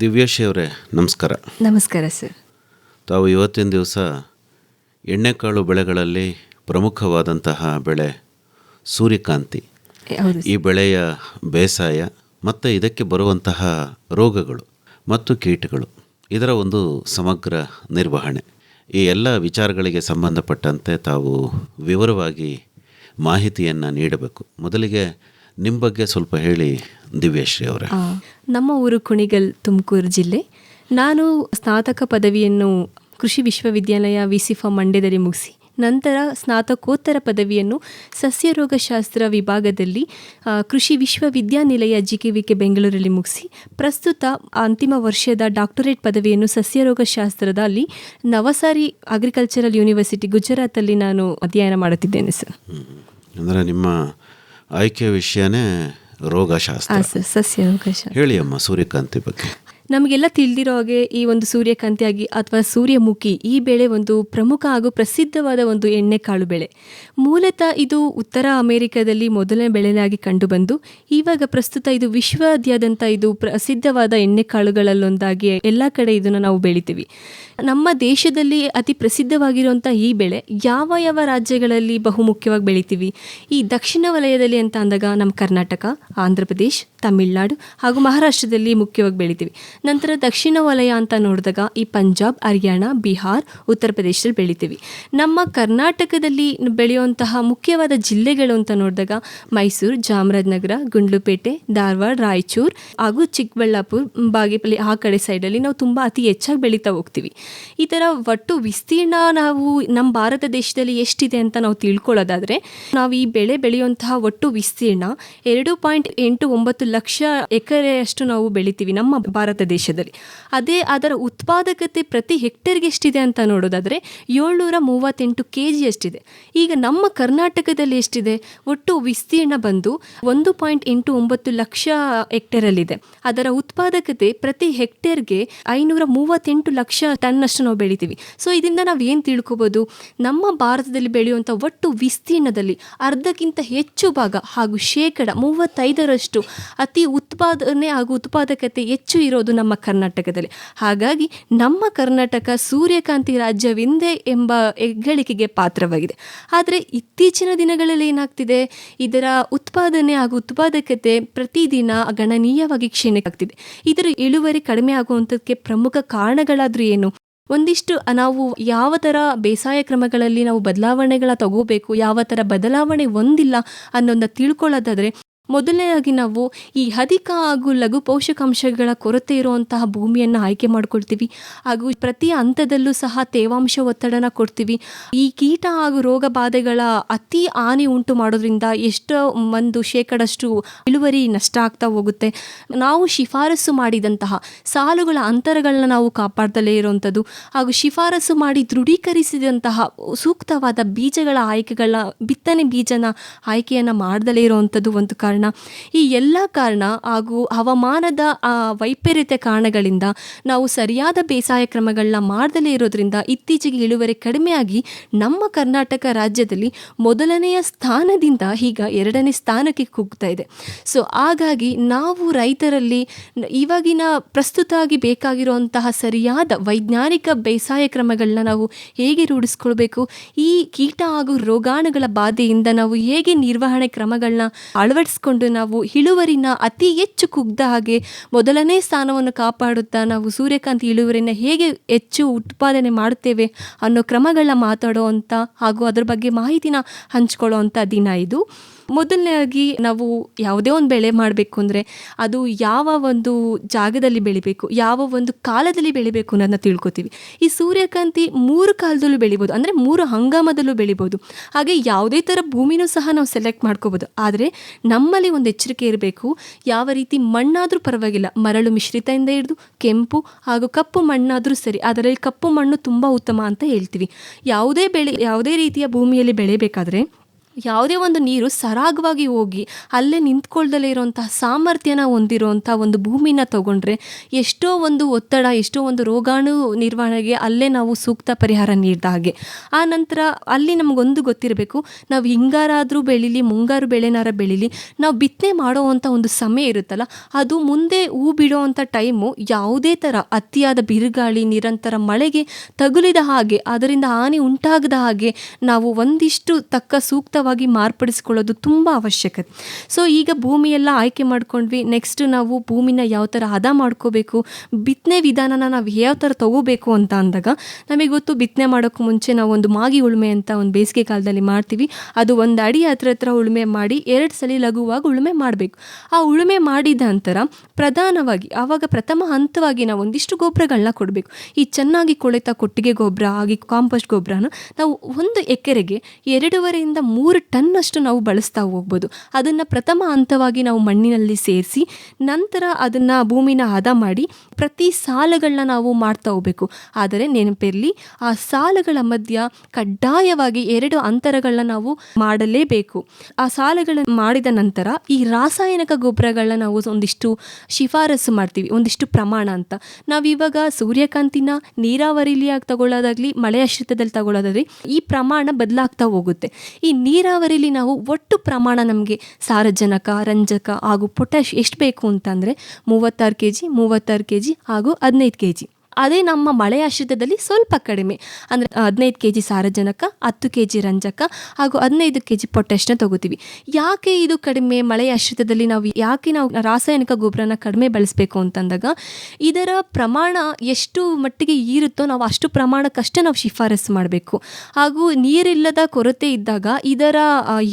ದಿವ್ಯಾಶಿ ಅವರೇ, ನಮಸ್ಕಾರ. ನಮಸ್ಕಾರ ಸರ್. ತಾವು ಇವತ್ತಿನ ದಿವಸ ಎಣ್ಣೆಕಾಳು ಬೆಳೆಗಳಲ್ಲಿ ಪ್ರಮುಖವಾದಂತಹ ಬೆಳೆ ಸೂರ್ಯಕಾಂತಿ, ಹೌದು ಈ ಬೆಳೆಯ ಬೇಸಾಯ ಮತ್ತು ಇದಕ್ಕೆ ಬರುವಂತಹ ರೋಗಗಳು ಮತ್ತು ಕೀಟಗಳು, ಇದರ ಒಂದು ಸಮಗ್ರ ನಿರ್ವಹಣೆ, ಈ ಎಲ್ಲ ವಿಚಾರಗಳಿಗೆ ಸಂಬಂಧಪಟ್ಟಂತೆ ತಾವು ವಿವರವಾಗಿ ಮಾಹಿತಿಯನ್ನು ನೀಡಬೇಕು. ಮೊದಲಿಗೆ ನಿಮ್ಮ ಬಗ್ಗೆ ಸ್ವಲ್ಪ ಹೇಳಿ ದಿವ್ಯಾಶ್ರೀ ಅವರೇ. ನಮ್ಮ ಊರು ಕುಣಿಗಲ್, ತುಮಕೂರು ಜಿಲ್ಲೆ. ನಾನು ಸ್ನಾತಕ ಪದವಿಯನ್ನು ಕೃಷಿ ವಿಶ್ವವಿದ್ಯಾಲಯ ವಿಸಿಫ ಮಂಡ್ಯದಲ್ಲಿ ಮುಗಿಸಿ ನಂತರ ಸ್ನಾತಕೋತ್ತರ ಪದವಿಯನ್ನು ಸಸ್ಯರೋಗಶಾಸ್ತ್ರ ವಿಭಾಗದಲ್ಲಿ ಕೃಷಿ ವಿಶ್ವವಿದ್ಯಾನಿಲಯ ಜಿಕೆವಿಕೆ ಬೆಂಗಳೂರಲ್ಲಿ ಮುಗಿಸಿ ಪ್ರಸ್ತುತ ಅಂತಿಮ ವರ್ಷದ ಡಾಕ್ಟರೇಟ್ ಪದವಿಯನ್ನು ಸಸ್ಯರೋಗಶಾಸ್ತ್ರದಲ್ಲಿ ನವಸಾರಿ ಅಗ್ರಿಕಲ್ಚರಲ್ ಯೂನಿವರ್ಸಿಟಿ ಗುಜರಾತಲ್ಲಿ ನಾನು ಅಧ್ಯಯನ ಮಾಡುತ್ತಿದ್ದೇನೆ ಸರ್. ಅಂದರೆ ನಿಮ್ಮ ಆಯ್ಕೆ ವಿಷಯನೇ ರೋಗಶಾಸ್ತ್ರ. ಸಸ್ಯರೋಗಶಾಸ್ತ್ರ. ಹೇಳಿ ಅಮ್ಮ, ಸೂರ್ಯಕಾಂತಿ ಬಗ್ಗೆ. ನಮಗೆಲ್ಲ ತಿಳಿದಿರೋ ಹಾಗೆ ಈ ಒಂದು ಸೂರ್ಯಕಾಂತಿಯಾಗಿ ಅಥವಾ ಸೂರ್ಯಮುಖಿ ಈ ಬೆಳೆ ಒಂದು ಪ್ರಮುಖ ಹಾಗೂ ಪ್ರಸಿದ್ಧವಾದ ಒಂದು ಎಣ್ಣೆಕಾಳು ಬೆಳೆ. ಮೂಲತಃ ಇದು ಉತ್ತರ ಅಮೆರಿಕದಲ್ಲಿ ಮೊದಲನೇ ಬೆಳೆಯಾಗಿ ಕಂಡುಬಂದು ಇವಾಗ ಪ್ರಸ್ತುತ ಇದು ವಿಶ್ವಾದ್ಯಂತ ಇದು ಪ್ರಸಿದ್ಧವಾದ ಎಣ್ಣೆಕಾಳುಗಳಲ್ಲೊಂದಾಗಿ ಎಲ್ಲ ಕಡೆ ಇದನ್ನು ನಾವು ಬೆಳಿತೀವಿ. ನಮ್ಮ ದೇಶದಲ್ಲಿ ಅತಿ ಪ್ರಸಿದ್ಧವಾಗಿರುವಂಥ ಈ ಬೆಳೆ ಯಾವ ಯಾವ ರಾಜ್ಯಗಳಲ್ಲಿ ಬಹುಮುಖ್ಯವಾಗಿ ಬೆಳಿತೀವಿ? ಈ ದಕ್ಷಿಣ ವಲಯದಲ್ಲಿ ಅಂತ ಅಂದಾಗ ನಮ್ಮ ಕರ್ನಾಟಕ, ಆಂಧ್ರ ಪ್ರದೇಶ್, ತಮಿಳುನಾಡು ಹಾಗೂ ಮಹಾರಾಷ್ಟ್ರದಲ್ಲಿ ಮುಖ್ಯವಾಗಿ ಬೆಳಿತೀವಿ. ನಂತರ ದಕ್ಷಿಣ ವಲಯ ಅಂತ ನೋಡಿದಾಗ ಈ ಪಂಜಾಬ್, ಹರಿಯಾಣ, ಬಿಹಾರ್, ಉತ್ತರ ಪ್ರದೇಶದಲ್ಲಿ ಬೆಳಿತೀವಿ. ನಮ್ಮ ಕರ್ನಾಟಕದಲ್ಲಿ ಬೆಳೆಯುವಂತಹ ಮುಖ್ಯವಾದ ಜಿಲ್ಲೆಗಳು ಅಂತ ನೋಡಿದಾಗ ಮೈಸೂರು, ಚಾಮರಾಜನಗರ, ಗುಂಡ್ಲುಪೇಟೆ, ಧಾರವಾಡ, ರಾಯಚೂರು ಹಾಗೂ ಚಿಕ್ಕಬಳ್ಳಾಪುರ, ಬಾಗೇಪಲ್ಲಿ ಆ ಕಡೆ ಸೈಡಲ್ಲಿ ನಾವು ತುಂಬ ಅತಿ ಹೆಚ್ಚಾಗಿ ಬೆಳೀತಾ ಹೋಗ್ತೀವಿ. ಈ ಥರ ಒಟ್ಟು ವಿಸ್ತೀರ್ಣ ನಾವು ನಮ್ಮ ಭಾರತ ದೇಶದಲ್ಲಿ ಎಷ್ಟಿದೆ ಅಂತ ನಾವು ತಿಳ್ಕೊಳ್ಳೋದಾದರೆ, ನಾವು ಈ ಬೆಳೆ ಬೆಳೆಯುವಂತಹ ಒಟ್ಟು ವಿಸ್ತೀರ್ಣ 2.89 ಲಕ್ಷ ಎಕರೆಯಷ್ಟು ನಾವು ಬೆಳಿತೀವಿ ನಮ್ಮ ಭಾರತ ದೇಶದಲ್ಲಿ. ಅದೇ ಅದರ ಉತ್ಪಾದಕತೆ ಪ್ರತಿ ಹೆಕ್ಟೇರ್ಗೆ ಎಷ್ಟಿದೆ ಅಂತ ನೋಡೋದಾದರೆ 738 kg ಅಷ್ಟಿದೆ. ಈಗ ನಮ್ಮ ಕರ್ನಾಟಕದಲ್ಲಿ ಎಷ್ಟಿದೆ? ಒಟ್ಟು ವಿಸ್ತೀರ್ಣ ಬಂದು 1.89 ಲಕ್ಷ ಹೆಕ್ಟೇರಲ್ಲಿದೆ. ಅದರ ಉತ್ಪಾದಕತೆ ಪ್ರತಿ ಹೆಕ್ಟೇರ್ಗೆ 538 ಲಕ್ಷ ಟನ್ನಷ್ಟು ನಾವು ಬೆಳಿತೀವಿ. ಸೊ ಇದರಿಂದ ನಾವು ಏನು ತಿಳ್ಕೊಬೋದು? ನಮ್ಮ ಭಾರತದಲ್ಲಿ ಬೆಳೆಯುವಂಥ ಒಟ್ಟು ವಿಸ್ತೀರ್ಣದಲ್ಲಿ ಅರ್ಧಕ್ಕಿಂತ ಹೆಚ್ಚು ಭಾಗ ಹಾಗೂ 35% ಅತಿ ಉತ್ಪಾದನೆ ಹಾಗೂ ಉತ್ಪಾದಕತೆ ಹೆಚ್ಚು ಇರೋದು ನಮ್ಮ ಕರ್ನಾಟಕದಲ್ಲಿ. ಹಾಗಾಗಿ ನಮ್ಮ ಕರ್ನಾಟಕ ಸೂರ್ಯಕಾಂತಿ ರಾಜ್ಯವೆಂದೇ ಎಂಬ ಹೆಗ್ಗಳಿಕೆಗೆ ಪಾತ್ರವಾಗಿದೆ. ಆದರೆ ಇತ್ತೀಚಿನ ದಿನಗಳಲ್ಲಿ ಏನಾಗ್ತಿದೆ, ಇದರ ಉತ್ಪಾದನೆ ಹಾಗೂ ಉತ್ಪಾದಕತೆ ಪ್ರತಿದಿನ ಗಣನೀಯವಾಗಿ ಕ್ಷೀಣ ಆಗ್ತಿದೆ. ಇದರ ಇಳುವರಿ ಕಡಿಮೆ ಆಗುವಂಥದ್ದಕ್ಕೆ ಪ್ರಮುಖ ಕಾರಣಗಳಾದರೂ ಏನು? ಒಂದಿಷ್ಟು ನಾವು ಯಾವ ಥರ ಬೇಸಾಯ ಕ್ರಮಗಳಲ್ಲಿ ನಾವು ಬದಲಾವಣೆಗಳ ತಗೋಬೇಕು, ಯಾವ ಥರ ಬದಲಾವಣೆ ಹೊಂದಿಲ್ಲ ಅನ್ನೋದನ್ನ ತಿಳ್ಕೊಳ್ಳೋದಾದರೆ, ಮೊದಲನೇದಾಗಿ ನಾವು ಈ ಅಧಿಕ ಹಾಗೂ ಲಘು ಪೋಷಕಾಂಶಗಳ ಕೊರತೆ ಇರುವಂತಹ ಭೂಮಿಯನ್ನು ಆಯ್ಕೆ ಮಾಡ್ಕೊಳ್ತೀವಿ. ಹಾಗೂ ಪ್ರತಿ ಹಂತದಲ್ಲೂ ಸಹ ತೇವಾಂಶ ಒತ್ತಡನ ಕೊಡ್ತೀವಿ. ಈ ಕೀಟ ಹಾಗೂ ರೋಗ ಬಾಧೆಗಳ ಅತಿ ಹಾನಿ ಉಂಟು ಮಾಡೋದ್ರಿಂದ ಎಷ್ಟೋ 1% ಇಳುವರಿ ನಷ್ಟ ಆಗ್ತಾ ಹೋಗುತ್ತೆ. ನಾವು ಶಿಫಾರಸು ಮಾಡಿದಂತಹ ಸಾಲುಗಳ ಅಂತರಗಳನ್ನ ನಾವು ಕಾಪಾಡ್ದಲೇ ಇರುವಂಥದ್ದು ಹಾಗೂ ಶಿಫಾರಸು ಮಾಡಿ ದೃಢೀಕರಿಸಿದಂತಹ ಸೂಕ್ತವಾದ ಬೀಜಗಳ ಆಯ್ಕೆಗಳ ಬಿತ್ತನೆ ಬೀಜನ ಆಯ್ಕೆಯನ್ನು ಮಾಡ್ದಲೇ ಇರುವಂಥದ್ದು ಒಂದು ಕಾರಣ. ಈ ಎಲ್ಲ ಕಾರಣ ಹಾಗೂ ಹವಾಮಾನದ ವೈಪರೀತ್ಯ ಕಾರಣಗಳಿಂದ ನಾವು ಸರಿಯಾದ ಬೇಸಾಯ ಕ್ರಮಗಳನ್ನ ಮಾಡದಲೇ ಇರೋದ್ರಿಂದ ಇತ್ತೀಚೆಗೆ ಇಳುವರಿ ಕಡಿಮೆಯಾಗಿ ನಮ್ಮ ಕರ್ನಾಟಕ ರಾಜ್ಯದಲ್ಲಿ ಮೊದಲನೆಯ ಸ್ಥಾನದಿಂದ ಈಗ 2ನೇ ಸ್ಥಾನಕ್ಕೆ ಕುಗ್ತಾ ಇದೆ. ಸೊ ಹಾಗಾಗಿ ನಾವು ರೈತರಲ್ಲಿ ಇವಾಗಿನ ಪ್ರಸ್ತುತವಾಗಿ ಬೇಕಾಗಿರುವಂತಹ ಸರಿಯಾದ ವೈಜ್ಞಾನಿಕ ಬೇಸಾಯ ಕ್ರಮಗಳನ್ನ ನಾವು ಹೇಗೆ ರೂಢಿಸ್ಕೊಳ್ಬೇಕು, ಈ ಕೀಟ ಹಾಗೂ ರೋಗಾಣುಗಳ ಬಾಧೆಯಿಂದ ನಾವು ಹೇಗೆ ನಿರ್ವಹಣೆ ಕ್ರಮಗಳನ್ನ ಅಳವಡಿಸ್ಕೊಂಡು ನಾವು ಇಳುವರಿನ ಅತಿ ಹೆಚ್ಚು ಕುಗ್ದ ಹಾಗೆ ಮೊದಲನೇ ಸ್ಥಾನವನ್ನು ಕಾಪಾಡುತ್ತಾ ನಾವು ಸೂರ್ಯಕಾಂತಿ ಇಳುವರಿನ ಹೇಗೆ ಹೆಚ್ಚು ಉತ್ಪಾದನೆ ಮಾಡುತ್ತೇವೆ ಅನ್ನೋ ಕ್ರಮಗಳನ್ನ ಮಾತಾಡುವಂಥ ಹಾಗೂ ಅದ್ರ ಬಗ್ಗೆ ಮಾಹಿತಿನ ಹಂಚ್ಕೊಳ್ಳೋ ಅಂಥ ದಿನ ಇದು. ಮೊದಲನೇದಾಗಿ ನಾವು ಯಾವುದೇ ಒಂದು ಬೆಳೆ ಮಾಡಬೇಕು ಅಂದರೆ ಅದು ಯಾವ ಒಂದು ಜಾಗದಲ್ಲಿ ಬೆಳಿಬೇಕು, ಯಾವ ಒಂದು ಕಾಲದಲ್ಲಿ ಬೆಳಿಬೇಕು ಅನ್ನೋದನ್ನ ತಿಳ್ಕೊತೀವಿ. ಈ ಸೂರ್ಯಕಾಂತಿ 3 ಕಾಲದಲ್ಲೂ ಬೆಳಿಬೋದು, ಅಂದರೆ 3 ಹಂಗಾಮದಲ್ಲೂ ಬೆಳಿಬೋದು. ಹಾಗೆ ಯಾವುದೇ ಥರ ಭೂಮಿನೂ ಸಹ ನಾವು ಸೆಲೆಕ್ಟ್ ಮಾಡ್ಕೋಬೋದು. ಆದರೆ ನಮ್ಮಲ್ಲಿ ಒಂದು ಎಚ್ಚರಿಕೆ ಇರಬೇಕು. ಯಾವ ರೀತಿ ಮಣ್ಣಾದರೂ ಪರವಾಗಿಲ್ಲ, ಮರಳು ಮಿಶ್ರಿತದಿಂದ ಹಿಡಿದು ಕೆಂಪು ಹಾಗೂ ಕಪ್ಪು ಮಣ್ಣಾದರೂ ಸರಿ, ಅದರಲ್ಲಿ ಕಪ್ಪು ಮಣ್ಣು ತುಂಬ ಉತ್ತಮ ಅಂತ ಹೇಳ್ತೀವಿ. ಯಾವುದೇ ರೀತಿಯ ಭೂಮಿಯಲ್ಲಿ ಬೆಳೆಯಬೇಕಾದ್ರೆ ಯಾವುದೇ ಒಂದು ನೀರು ಸರಾಗವಾಗಿ ಹೋಗಿ ಅಲ್ಲೇ ನಿಂತ್ಕೊಳ್ದಲೇ ಇರುವಂತಹ ಸಾಮರ್ಥ್ಯನ ಹೊಂದಿರುವಂಥ ಒಂದು ಭೂಮಿನ ತಗೊಂಡ್ರೆ ಎಷ್ಟೋ ಒಂದು ಒತ್ತಡ, ಎಷ್ಟೋ ಒಂದು ರೋಗಾಣು ನಿರ್ವಹಣೆಗೆ ಅಲ್ಲೇ ನಾವು ಸೂಕ್ತ ಪರಿಹಾರ ನೀಡಿದ ಹಾಗೆ. ಆ ನಂತರ ಅಲ್ಲಿ ನಮಗೊಂದು ಗೊತ್ತಿರಬೇಕು, ನಾವು ಹಿಂಗಾರಾದರೂ ಬೆಳೀಲಿ, ಮುಂಗಾರು ಬೆಳೆನಾರ ಬೆಳೀಲಿ, ನಾವು ಬಿತ್ತನೆ ಮಾಡೋವಂಥ ಒಂದು ಸಮಯ ಇರುತ್ತಲ್ಲ, ಅದು ಮುಂದೆ ಹೂ ಬಿಡೋವಂಥ ಟೈಮು ಯಾವುದೇ ಥರ ಅತಿಯಾದ ಬಿರುಗಾಳಿ, ನಿರಂತರ ಮಳೆಗೆ ತಗುಲಿದ ಹಾಗೆ, ಅದರಿಂದ ಹಾನಿ ಉಂಟಾಗದ ಹಾಗೆ ನಾವು ಒಂದಿಷ್ಟು ತಕ್ಕ ಸೂಕ್ತವಾಗಿ ಮಾರ್ಪಡಿಸ್ಕೊಳ್ಳೋದು ತುಂಬ ಅವಶ್ಯಕತೆ. ಸೊ ಈಗ ಭೂಮಿಯೆಲ್ಲ ಆಯ್ಕೆ ಮಾಡ್ಕೊಂಡ್ವಿ. ನೆಕ್ಸ್ಟ್ ನಾವು ಭೂಮಿನ ಯಾವ ಥರ ಹದ ಮಾಡ್ಕೋಬೇಕು, ಬಿತ್ತನೆ ವಿಧಾನನ ನಾವು ಯಾವ ಥರ ತಗೋಬೇಕು ಅಂತ ಅಂದಾಗ ನಮಗೆ ಗೊತ್ತು, ಬಿತ್ತನೆ ಮಾಡೋಕ್ಕೆ ಮುಂಚೆ ನಾವು ಒಂದು ಮಾಗಿ ಉಳುಮೆ ಅಂತ ಒಂದು ಬೇಸಿಗೆ ಕಾಲದಲ್ಲಿ ಮಾಡ್ತೀವಿ. ಅದು ಒಂದು ಅಡಿ ಹತ್ರ ಉಳುಮೆ ಮಾಡಿ 2 ಸಲ ಲಘುವಾಗಿ ಉಳುಮೆ ಮಾಡಬೇಕು. ಆ ಉಳುಮೆ ಮಾಡಿದ ನಂತರ ಪ್ರಧಾನವಾಗಿ ಆವಾಗ ಪ್ರಥಮ ಹಂತವಾಗಿ ನಾವು ಒಂದಿಷ್ಟು ಗೊಬ್ಬರಗಳನ್ನ ಕೊಡಬೇಕು. ಈ ಚೆನ್ನಾಗಿ ಕೊಳೆತ ಕೊಟ್ಟಿಗೆ ಗೊಬ್ಬರ ಆಗಿ ಕಾಂಪೋಸ್ಟ್ ಗೊಬ್ಬರನ ನಾವು 1 ಎಕರೆಗೆ 2.5 ಇಂದ 3 ಟನ್ನಷ್ಟು ನಾವು ಬಳಸ್ತಾ ಹೋಗ್ಬೋದು. ಅದನ್ನು ಪ್ರಥಮ ಹಂತವಾಗಿ ನಾವು ಮಣ್ಣಿನಲ್ಲಿ ಸೇರಿಸಿ ನಂತರ ಅದನ್ನು ಭೂಮಿನ ಹದ ಮಾಡಿ ಪ್ರತಿ ಸಾಲುಗಳನ್ನ ನಾವು ಮಾಡ್ತಾ ಹೋಗ್ಬೇಕು. ಆದರೆ ನೆನಪಿರಲಿ, ಆ ಸಾಲುಗಳ ಮಧ್ಯ ಕಡ್ಡಾಯವಾಗಿ 2 ಅಂತರಗಳನ್ನ ನಾವು ಮಾಡಲೇಬೇಕು. ಆ ಸಾಲುಗಳನ್ನು ಮಾಡಿದ ನಂತರ ಈ ರಾಸಾಯನಿಕ ಗೊಬ್ಬರಗಳನ್ನ ನಾವು ಒಂದಿಷ್ಟು ಶಿಫಾರಸು ಮಾಡ್ತೀವಿ, ಒಂದಿಷ್ಟು ಪ್ರಮಾಣ ಅಂತ. ನಾವಿವಾಗ ಸೂರ್ಯಕಾಂತಿನ ನೀರಾವರಿಲಿ ತಗೊಳ್ಳೋದಾಗ್ಲಿ, ಮಳೆ ಆಶ್ರಿತದಲ್ಲಿ ತಗೊಳ್ಳೋದಾಗ್ಲಿ, ಈ ಪ್ರಮಾಣ ಬದಲಾಗ್ತಾ ಹೋಗುತ್ತೆ. ಈ ನೀರಾವರಿಲಿ ನಾವು ಒಟ್ಟು ಪ್ರಮಾಣ ನಮಗೆ ಸಾರಜನಕ, ರಂಜಕ ಹಾಗೂ ಪೊಟ್ಯಾಶ್ ಎಷ್ಟು ಬೇಕು ಅಂತಂದರೆ 36 kg, 36 kg ಹಾಗೂ 15 kg. ಅದೇ ನಮ್ಮ ಮಳೆ ಆಶ್ರಿತದಲ್ಲಿ ಸ್ವಲ್ಪ ಕಡಿಮೆ, ಅಂದರೆ 15 kg ಸಾರಜನಕ, 10 kg ರಂಜಕ ಹಾಗೂ 15 kg ಪೊಟ್ಯಾಶ್ನ ತಗೋತೀವಿ. ಯಾಕೆ ಇದು ಕಡಿಮೆ? ಮಳೆ ಆಶ್ರಿತದಲ್ಲಿ ನಾವು ರಾಸಾಯನಿಕ ಗೊಬ್ಬರನ ಕಡಿಮೆ ಬಳಸಬೇಕು ಅಂತಂದಾಗ ಇದರ ಪ್ರಮಾಣ ಎಷ್ಟು ಮಟ್ಟಿಗೆ ಇರುತ್ತೋ ನಾವು ಅಷ್ಟು ಪ್ರಮಾಣಕ್ಕಷ್ಟೇ ನಾವು ಶಿಫಾರಸು ಮಾಡಬೇಕು. ಹಾಗೂ ನೀರಿಲ್ಲದ ಕೊರತೆ ಇದ್ದಾಗ ಇದರ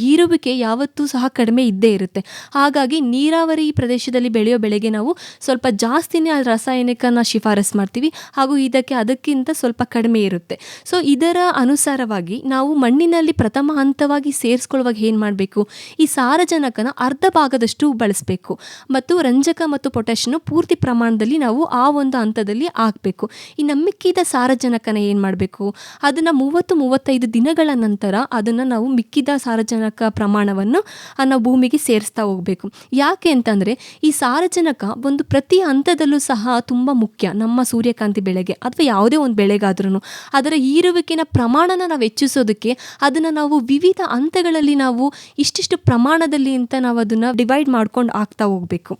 ಹೀರುವಿಕೆ ಯಾವತ್ತೂ ಸಹ ಕಡಿಮೆ ಇದ್ದೇ ಇರುತ್ತೆ. ಹಾಗಾಗಿ ನೀರಾವರಿ ಪ್ರದೇಶದಲ್ಲಿ ಬೆಳೆಯೋ ಬೆಳೆಗೆ ನಾವು ಸ್ವಲ್ಪ ಜಾಸ್ತಿನೇ ಆ ರಾಸಾಯನಿಕನ ಶಿಫಾರಸು ಮಾಡ್ತೀವಿ, ಹಾಗೂ ಅದಕ್ಕಿಂತ ಸ್ವಲ್ಪ ಕಡಿಮೆ ಇರುತ್ತೆ. ಸೊ ಇದರ ಅನುಸಾರವಾಗಿ ನಾವು ಮಣ್ಣಿನಲ್ಲಿ ಪ್ರಥಮ ಹಂತವಾಗಿ ಸೇರಿಸ್ಕೊಳ್ಳುವಾಗ ಏನು ಮಾಡಬೇಕು, ಈ ಸಾರಜನಕನ ಅರ್ಧ ಭಾಗದಷ್ಟು ಬಳಸಬೇಕು ಮತ್ತು ರಂಜಕ ಮತ್ತು ಪೊಟ್ಯಾಷನ್ನು ಪೂರ್ತಿ ಪ್ರಮಾಣದಲ್ಲಿ ನಾವು ಆ ಒಂದು ಹಂತದಲ್ಲಿ ಹಾಕಬೇಕು. ಈ ಮಿಕ್ಕಿದ ಸಾರಜನಕನ ಏನು ಮಾಡಬೇಕು, ಅದನ್ನು 30-35 ದಿನಗಳ ನಂತರ ಅದನ್ನು ನಾವು ಮಿಕ್ಕಿದ ಸಾರಜನಕ ಪ್ರಮಾಣವನ್ನು ನಾವು ಭೂಮಿಗೆ ಸೇರಿಸ್ತಾ ಹೋಗಬೇಕು. ಯಾಕೆ ಅಂತಂದರೆ ಈ ಸಾರಜನಕ ಒಂದು ಪ್ರತಿ ಹಂತದಲ್ಲೂ ಸಹ ತುಂಬ ಮುಖ್ಯ. ನಮ್ಮ ಸೂರ್ಯಕಾಂತಿ ಬೆಳೆಗೆ ಅಥವಾ ಯಾವುದೇ ಒಂದು ಬೆಳೆಗಾದ್ರೂ ಅದರ ಹೀರುವಿಕೆನ ಪ್ರಮಾಣನ ನಾವು ಹೆಚ್ಚಿಸೋದಕ್ಕೆ ಅದನ್ನು ನಾವು ವಿವಿಧ ಹಂತಗಳಲ್ಲಿ ನಾವು ಇಷ್ಟಿಷ್ಟು ಪ್ರಮಾಣದಲ್ಲಿ ಅಂತ ನಾವು ಅದನ್ನು ಡಿವೈಡ್ ಮಾಡ್ಕೊಂಡು ಆಗ್ತಾ ಹೋಗಬೇಕು.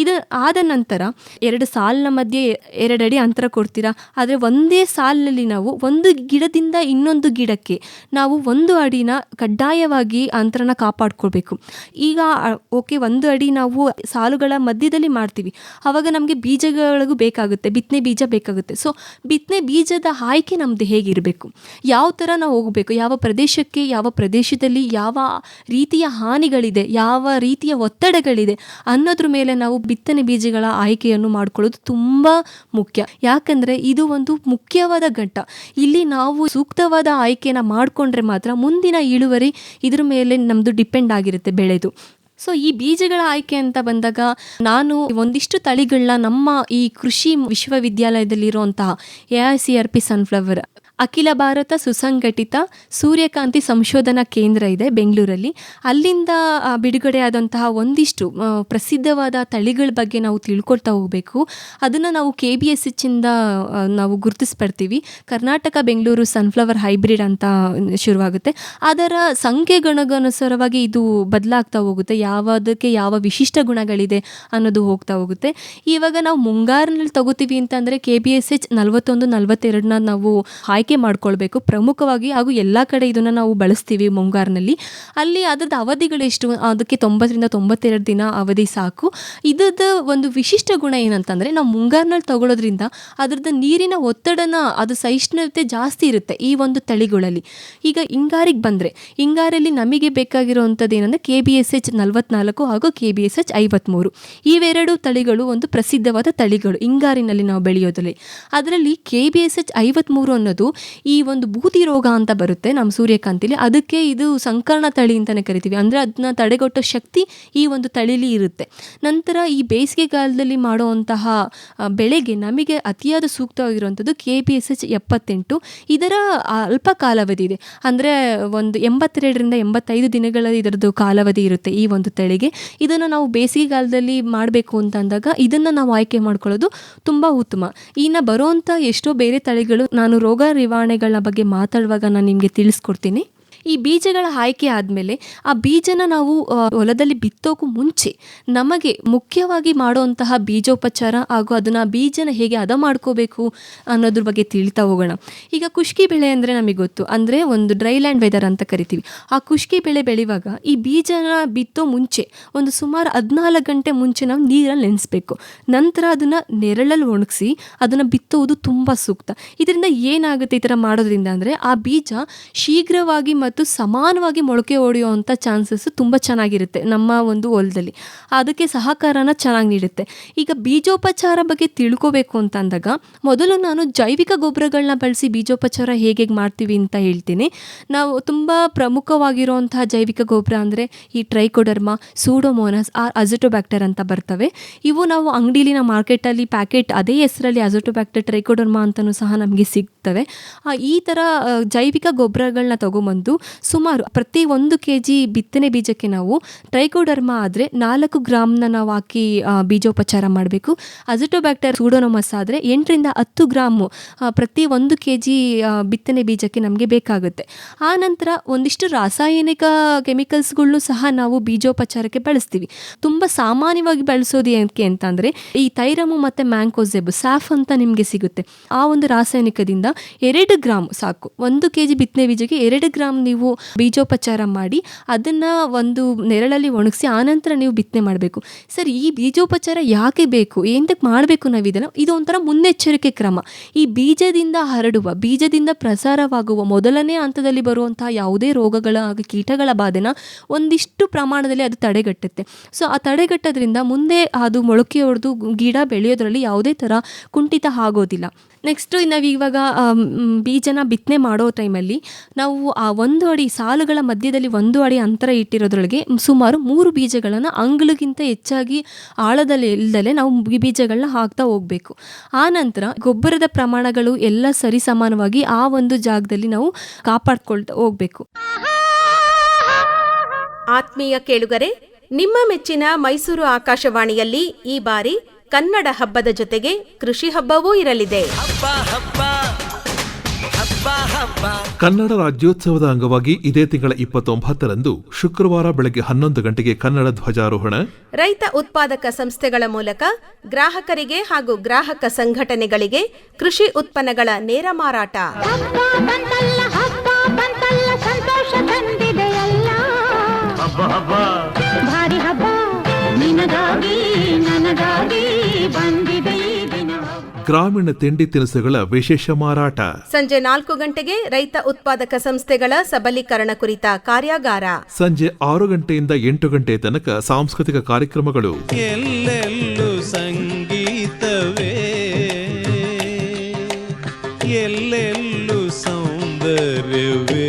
ಇದು ಆದ ನಂತರ 2 ಸಾಲಿನ ಮಧ್ಯೆ 2 ಅಡಿ ಅಂತರ ಕೊಡ್ತೀರಾ, ಆದರೆ ಒಂದೇ ಸಾಲಿನಲ್ಲಿ ನಾವು ಒಂದು ಗಿಡದಿಂದ ಇನ್ನೊಂದು ಗಿಡಕ್ಕೆ ನಾವು 1 ಅಡಿನ ಕಡ್ಡಾಯವಾಗಿ ಅಂತರನ ಕಾಪಾಡ್ಕೊಳ್ಬೇಕು. ಈಗ ಓಕೆ, 1 ಅಡಿ ನಾವು ಸಾಲುಗಳ ಮಧ್ಯದಲ್ಲಿ ಮಾಡ್ತೀವಿ, ಆವಾಗ ನಮಗೆ ಬೀಜಗಳಿಗೂ ಬೇಕಾಗುತ್ತೆ, ಬಿತ್ತನೆ ಬೀಜ ಬೇಕಾಗುತ್ತೆ. ಸೊ ಬಿತ್ತನೆ ಬೀಜದ ಆಯ್ಕೆ ನಮ್ಮದು ಹೇಗಿರಬೇಕು, ಯಾವ ಥರ ನಾವು ಹೋಗಬೇಕು, ಯಾವ ಪ್ರದೇಶಕ್ಕೆ, ಯಾವ ಪ್ರದೇಶದಲ್ಲಿ ಯಾವ ರೀತಿಯ ಹಾನಿಗಳಿದೆ, ಯಾವ ರೀತಿಯ ಒತ್ತಡಗಳಿದೆ ಅನ್ನೋದ್ರ ಮೇಲೆ ನಾವು ಬಿತ್ತನೆ ಬೀಜಗಳ ಆಯ್ಕೆಯನ್ನು ಮಾಡ್ಕೊಳ್ಳೋದು ತುಂಬ ಮುಖ್ಯ. ಯಾಕಂದರೆ ಇದು ಒಂದು ಮುಖ್ಯವಾದ ಘಟ್ಟ. ಇಲ್ಲಿ ನಾವು ಸೂಕ್ತವಾದ ಆಯ್ಕೆನ ಮಾಡಿಕೊಂಡ್ರೆ ಮಾತ್ರ ಮುಂದಿನ ಇಳುವರಿ ಇದ್ರ ಮೇಲೆ ನಮ್ಮದು ಡಿಪೆಂಡ್ ಆಗಿರುತ್ತೆ ಬೆಳೆದು. ಸೊ ಈ ಬೀಜಗಳ ಆಯ್ಕೆ ಅಂತ ಬಂದಾಗ ನಾನು ಒಂದಿಷ್ಟು ತಳಿಗಳನ್ನ ನಮ್ಮ ಈ ಕೃಷಿ ವಿಶ್ವವಿದ್ಯಾಲಯದಲ್ಲಿರುವಂತಹ AICRP ಸನ್ಫ್ಲವರ್ ಅಖಿಲ ಭಾರತ ಸುಸಂಘಟಿತ ಸೂರ್ಯಕಾಂತಿ ಸಂಶೋಧನಾ ಕೇಂದ್ರ ಇದೆ ಬೆಂಗಳೂರಲ್ಲಿ, ಅಲ್ಲಿಂದ ಬಿಡುಗಡೆ ಆದಂತಹ ಒಂದಿಷ್ಟು ಪ್ರಸಿದ್ಧವಾದ ತಳಿಗಳ ಬಗ್ಗೆ ನಾವು ತಿಳ್ಕೊಳ್ತಾ ಹೋಗಬೇಕು. ಅದನ್ನು ನಾವು KBSH ಇಂದ ನಾವು ಗುರುತಿಸ್ಪಡ್ತೀವಿ. ಕರ್ನಾಟಕ ಬೆಂಗಳೂರು ಸನ್ಫ್ಲವರ್ ಹೈಬ್ರಿಡ್ ಅಂತ ಶುರುವಾಗುತ್ತೆ. ಅದರ ಸಂಖ್ಯೆಗನುಸಾರವಾಗಿ ಇದು ಬದಲಾಗ್ತಾ ಹೋಗುತ್ತೆ, ಯಾವುದಕ್ಕೆ ಯಾವ ವಿಶಿಷ್ಟ ಗುಣಗಳಿದೆ ಅನ್ನೋದು ಹೋಗ್ತಾ ಹೋಗುತ್ತೆ. ಇವಾಗ ನಾವು ಮುಂಗಾರಿನಲ್ಲಿ ತಗೋತೀವಿ ಅಂತಂದರೆ KBSH 41-42 ನಾವು ಆಯ್ಕೆ ಮಾಡ್ಕೊಳ್ಬೇಕು ಪ್ರಮುಖವಾಗಿ, ಹಾಗೂ ಎಲ್ಲ ಕಡೆ ಇದನ್ನು ನಾವು ಬಳಸ್ತೀವಿ ಮುಂಗಾರಿನಲ್ಲಿ. ಅಲ್ಲಿ ಅದರ ಅವಧಿಗಳೆಷ್ಟು, ಅದಕ್ಕೆ 90-92 ದಿನ ಅವಧಿ ಸಾಕು. ಇದರ ಒಂದು ವಿಶಿಷ್ಟ ಗುಣ ಏನಂತಂದರೆ ನಾವು ಮುಂಗಾರಿನಲ್ಲಿ ತಗೊಳ್ಳೋದ್ರಿಂದ ಅದರದ್ದು ನೀರಿನ ಒತ್ತಡನ ಅದು ಸಹಿಷ್ಣುತೆ ಜಾಸ್ತಿ ಇರುತ್ತೆ ಈ ಒಂದು ತಳಿಗಳಲ್ಲಿ. ಈಗ ಹಿಂಗಾರಿಗೆ ಬಂದರೆ ಹಿಂಗಾರಲ್ಲಿ ನಮಗೆ ಬೇಕಾಗಿರುವಂಥದ್ದು ಏನಂದರೆ KBSH 44 ಹಾಗೂ KBSH 53. ಇವೆರಡು ತಳಿಗಳು ಒಂದು ಪ್ರಸಿದ್ಧವಾದ ತಳಿಗಳು ಹಿಂಗಾರಿನಲ್ಲಿ ನಾವು ಬೆಳೆಯೋದ್ರಲ್ಲಿ. ಅದರಲ್ಲಿ KBSH 53 ಅನ್ನೋದು ಈ ಒಂದು ಬೂದಿ ರೋಗ ಅಂತ ಬರುತ್ತೆ ನಮ್ಮ ಸೂರ್ಯಕಾಂತಿಲಿ, ಅದಕ್ಕೆ ಇದು ಸಂಕರ್ಣ ತಳಿ ಅಂತಲೇ ಕರಿತೀವಿ. ಅಂದರೆ ಅದನ್ನ ತಡೆಗಟ್ಟೋ ಶಕ್ತಿ ಈ ಒಂದು ತಳಿಲಿ ಇರುತ್ತೆ. ನಂತರ ಈ ಬೇಸಿಗೆಗಾಲದಲ್ಲಿ ಮಾಡುವಂತಹ ಬೆಳೆಗೆ ನಮಗೆ ಅತಿಯಾದ ಸೂಕ್ತವಾಗಿರುವಂಥದ್ದು KBSH 78. ಇದರ ಅಲ್ಪ ಕಾಲಾವಧಿ ಇದೆ, ಅಂದರೆ ಒಂದು 82ರಿಂದ 85 ದಿನಗಳ ಇದರದ್ದು ಕಾಲಾವಧಿ ಇರುತ್ತೆ ಈ ಒಂದು ತಳಿಗೆ. ಇದನ್ನು ನಾವು ಬೇಸಿಗೆಗಾಲದಲ್ಲಿ ಮಾಡಬೇಕು ಅಂತ ಅಂದಾಗ ಇದನ್ನು ನಾವು ಆಯ್ಕೆ ಮಾಡ್ಕೊಳ್ಳೋದು ತುಂಬ ಉತ್ತಮ. ಇನ್ನು ಬರುವಂಥ ಎಷ್ಟೋ ಬೇರೆ ತಳಿಗಳು ನಾನು ರೋಗ ನಿವಾರಣೆಗಳ ಬಗ್ಗೆ ಮಾತಾಡುವಾಗ ನಾನು ನಿಮಗೆ ತಿಳಿಸ್ಕೊಡ್ತೀನಿ. ಈ ಬೀಜಗಳ ಆಯ್ಕೆ ಆದಮೇಲೆ ಆ ಬೀಜನ ನಾವು ಹೊಲದಲ್ಲಿ ಬಿತ್ತೋಕ್ಕೂ ಮುಂಚೆ ನಮಗೆ ಮುಖ್ಯವಾಗಿ ಮಾಡುವಂತಹ ಬೀಜೋಪಚಾರ ಹಾಗೂ ಅದನ್ನು ಬೀಜನ ಹೇಗೆ ಹದ ಮಾಡ್ಕೋಬೇಕು ಅನ್ನೋದ್ರ ಬಗ್ಗೆ ತಿಳಿತಾ ಹೋಗೋಣ. ಈಗ ಕುಷ್ಕಿ ಬೆಳೆ ಅಂದರೆ ನಮಗೆ ಗೊತ್ತು, ಅಂದರೆ ಒಂದು ಡ್ರೈ ಲ್ಯಾಂಡ್ ವೆದರ್ ಅಂತ ಕರಿತೀವಿ. ಆ ಕುಷ್ಕಿ ಬೆಳೆ ಬೆಳೆಯುವಾಗ ಈ ಬೀಜನ ಬಿತ್ತೋ ಮುಂಚೆ ಒಂದು ಸುಮಾರು 14 ಗಂಟೆ ಮುಂಚೆ ನಾವು ನೀರಲ್ಲಿ ನೆನೆಸ್ಬೇಕು. ನಂತರ ಅದನ್ನು ನೆರಳಲ್ಲಿ ಒಣಗಿಸಿ ಅದನ್ನು ಬಿತ್ತುವುದು ತುಂಬ ಸೂಕ್ತ. ಇದರಿಂದ ಏನಾಗುತ್ತೆ ಈ ಥರ ಮಾಡೋದ್ರಿಂದ ಅಂದರೆ ಆ ಬೀಜ ಶೀಘ್ರವಾಗಿ ಮತ್ತು ಸಮಾನವಾಗಿ ಮೊಳಕೆ ಹೊಡೆಯುವಂಥ ಚಾನ್ಸಸ್ ತುಂಬ ಚೆನ್ನಾಗಿರುತ್ತೆ ನಮ್ಮ ಒಂದು ಹೊಲದಲ್ಲಿ. ಅದಕ್ಕೆ ಸಹಕಾರನ ಚೆನ್ನಾಗಿ ನೀಡುತ್ತೆ. ಈಗ ಬೀಜೋಪಚಾರ ಬಗ್ಗೆ ತಿಳ್ಕೋಬೇಕು ಅಂತ ಅಂದಾಗ ಮೊದಲು ನಾನು ಜೈವಿಕ ಗೊಬ್ಬರಗಳನ್ನ ಬಳಸಿ ಬೀಜೋಪಚಾರ ಹೇಗೆ ಮಾಡ್ತೀವಿ ಅಂತ ಹೇಳ್ತೀನಿ. ನಾವು ತುಂಬ ಪ್ರಮುಖವಾಗಿರುವಂತಹ ಜೈವಿಕ ಗೊಬ್ಬರ ಅಂದರೆ ಈ ಟ್ರೈಕೋಡರ್ಮಾ, ಸೂಡೋಮೋನಾಸ್, ಅಜೋಟೋಬ್ಯಾಕ್ಟರ್ ಅಂತ ಬರ್ತವೆ. ಇವು ನಾವು ಅಂಗಡಿಲಿ ನಾವು ಮಾರ್ಕೆಟಲ್ಲಿ ಪ್ಯಾಕೆಟ್ ಅದೇ ಹೆಸರಲ್ಲಿ ಅಜೋಟೋಬ್ಯಾಕ್ಟರ್, ಟ್ರೈಕೋಡರ್ಮಾ ಅಂತಲೂ ಸಹ ನಮಗೆ ಸಿಗ್ತವೆ. ಈ ಥರ ಜೈವಿಕ ಗೊಬ್ಬರಗಳನ್ನ ತಗೊಂಬಂದು ಸುಮಾರು ಪ್ರತಿ 1 kg ಬಿತ್ತನೆ ಬೀಜಕ್ಕೆ ನಾವು ಟ್ರೈಕೋಡರ್ಮಾ ಆದರೆ 4 ಗ್ರಾಮ್ನ ನಾವು ಹಾಕಿ ಬೀಜೋಪಚಾರ ಮಾಡಬೇಕು. ಅಜೋಟೋಬ್ಯಾಕ್ಟರ್, ಸೂಡೋಮೋನಾಸ್ ಆದರೆ 8ರಿಂದ 10 ಗ್ರಾಮು ಪ್ರತಿ 1 kg ಬಿತ್ತನೆ ಬೀಜಕ್ಕೆ ನಮಗೆ ಬೇಕಾಗುತ್ತೆ. ಆ ನಂತರ ಒಂದಿಷ್ಟು ರಾಸಾಯನಿಕ ಕೆಮಿಕಲ್ಸ್ಗಳ್ನು ಸಹ ನಾವು ಬೀಜೋಪಚಾರಕ್ಕೆ ಬಳಸ್ತೀವಿ. ತುಂಬ ಸಾಮಾನ್ಯವಾಗಿ ಬಳಸೋದು ಏನಕ್ಕೆ ಅಂತಂದರೆ ಈ ಥೈರಮು ಮತ್ತು ಮ್ಯಾಂಕೋಸೆಬ್, ಸ್ಯಾಫ್ ಅಂತ ನಿಮಗೆ ಸಿಗುತ್ತೆ. ಆ ಒಂದು ರಾಸಾಯನಿಕದಿಂದ 2 ಗ್ರಾಮ್ ಸಾಕು. 1 kg ಬಿತ್ತನೆ ಬೀಜಕ್ಕೆ 2 ಗ್ರಾಮ್ ನೀವು ಬೀಜೋಪಚಾರ ಮಾಡಿ ಅದನ್ನು ಒಂದು ನೆರಳಲ್ಲಿ ಒಣಗಿಸಿ ಆನಂತರ ನೀವು ಬಿತ್ತನೆ ಮಾಡಬೇಕು. ಸರ್, ಈ ಬೀಜೋಪಚಾರ ಯಾಕೆ ಬೇಕು, ಏನಕ್ಕೆ ಮಾಡಬೇಕು ನಾವು ಇದನ್ನು? ಇದು ಒಂಥರ ಮುನ್ನೆಚ್ಚರಿಕೆ ಕ್ರಮ. ಈ ಬೀಜದಿಂದ ಹರಡುವ, ಬೀಜದಿಂದ ಪ್ರಸಾರವಾಗುವ ಮೊದಲನೇ ಹಂತದಲ್ಲಿ ಬರುವಂತಹ ಯಾವುದೇ ರೋಗಗಳ ಹಾಗೂ ಕೀಟಗಳ ಬಾಧೆನ ಒಂದಿಷ್ಟು ಪ್ರಮಾಣದಲ್ಲಿ ಅದು ತಡೆಗಟ್ಟುತ್ತೆ. ಸೊ ಆ ತಡೆಗಟ್ಟೋದ್ರಿಂದ ಮುಂದೆ ಅದು ಮೊಳಕೆ ಹೊಡೆದು ಗಿಡ ಬೆಳೆಯೋದ್ರಲ್ಲಿ ಯಾವುದೇ ಥರ ಕುಂಠಿತ ಆಗೋದಿಲ್ಲ. ನೆಕ್ಸ್ಟು ನಾವು ಇವಾಗ ಬೀಜನ ಬಿತ್ತನೆ ಮಾಡೋ ಟೈಮಲ್ಲಿ ನಾವು ಆ 1 ಅಡಿ ಸಾಲುಗಳ ಮಧ್ಯದಲ್ಲಿ 1 ಅಡಿ ಅಂತರ ಇಟ್ಟಿರೋದ್ರೊಳಗೆ ಸುಮಾರು 3 ಬೀಜಗಳನ್ನು ಅಂಗುಳಿಗಿಂತ ಹೆಚ್ಚಾಗಿ ಆಳದಲ್ಲಿ ಇಲ್ಲದಲೇ ನಾವು ಬೀಜಗಳನ್ನ ಹಾಕ್ತಾ ಹೋಗಬೇಕು. ಆ ನಂತರ ಗೊಬ್ಬರದ ಪ್ರಮಾಣಗಳು ಎಲ್ಲ ಸರಿ ಸಮಾನವಾಗಿ ಆ ಒಂದು ಜಾಗದಲ್ಲಿ ನಾವು ಕಾಪಾಡ್ಕೊಳ್ತಾ ಹೋಗಬೇಕು. ಆತ್ಮೀಯ ಕೇಳುಗರೆ, ನಿಮ್ಮ ಮೆಚ್ಚಿನ ಮೈಸೂರು ಆಕಾಶವಾಣಿಯಲ್ಲಿ ಈ ಬಾರಿ ಕನ್ನಡ ಹಬ್ಬದ ಜೊತೆಗೆ ಕೃಷಿ ಹಬ್ಬವೂ ಇರಲಿದೆ. ಕನ್ನಡ ರಾಜ್ಯೋತ್ಸವದ ಅಂಗವಾಗಿ ಇದೇ ತಿಂಗಳ 29ರಂದು ಶುಕ್ರವಾರ ಬೆಳಗ್ಗೆ 11 ಗಂಟೆಗೆ ಕನ್ನಡ ಧ್ವಜಾರೋಹಣ, ರೈತ ಉತ್ಪಾದಕ ಸಂಸ್ಥೆಗಳ ಮೂಲಕ ಗ್ರಾಹಕರಿಗೆ ಹಾಗೂ ಗ್ರಾಹಕ ಸಂಘಟನೆಗಳಿಗೆ ಕೃಷಿ ಉತ್ಪನ್ನಗಳ ನೇರ ಮಾರಾಟ, ಭಾರಿ ಹಬ್ಬ ನಿನಗಾಗಿ ನನಗಾಗಿ ಬಂದಿದೆ ಈ ದಿನ. ಗ್ರಾಮೀಣ ತಿಂಡಿ ತಿನಿಸುಗಳ ವಿಶೇಷ ಮಾರಾಟ, ಸಂಜೆ 4 ಗಂಟೆಗೆ ರೈತ ಉತ್ಪಾದಕ ಸಂಸ್ಥೆಗಳ ಸಬಲೀಕರಣ ಕುರಿತ ಕಾರ್ಯಾಗಾರ, ಸಂಜೆ 6 ಗಂಟೆಯಿಂದ 8 ಗಂಟೆ ತನಕ ಸಾಂಸ್ಕೃತಿಕ ಕಾರ್ಯಕ್ರಮಗಳು. ಎಲ್ಲೆಲ್ಲೂ ಸಂಗೀತವೇ, ಎಲ್ಲೆಲ್ಲೂ ಸೌಂದರ್ಯವೇ.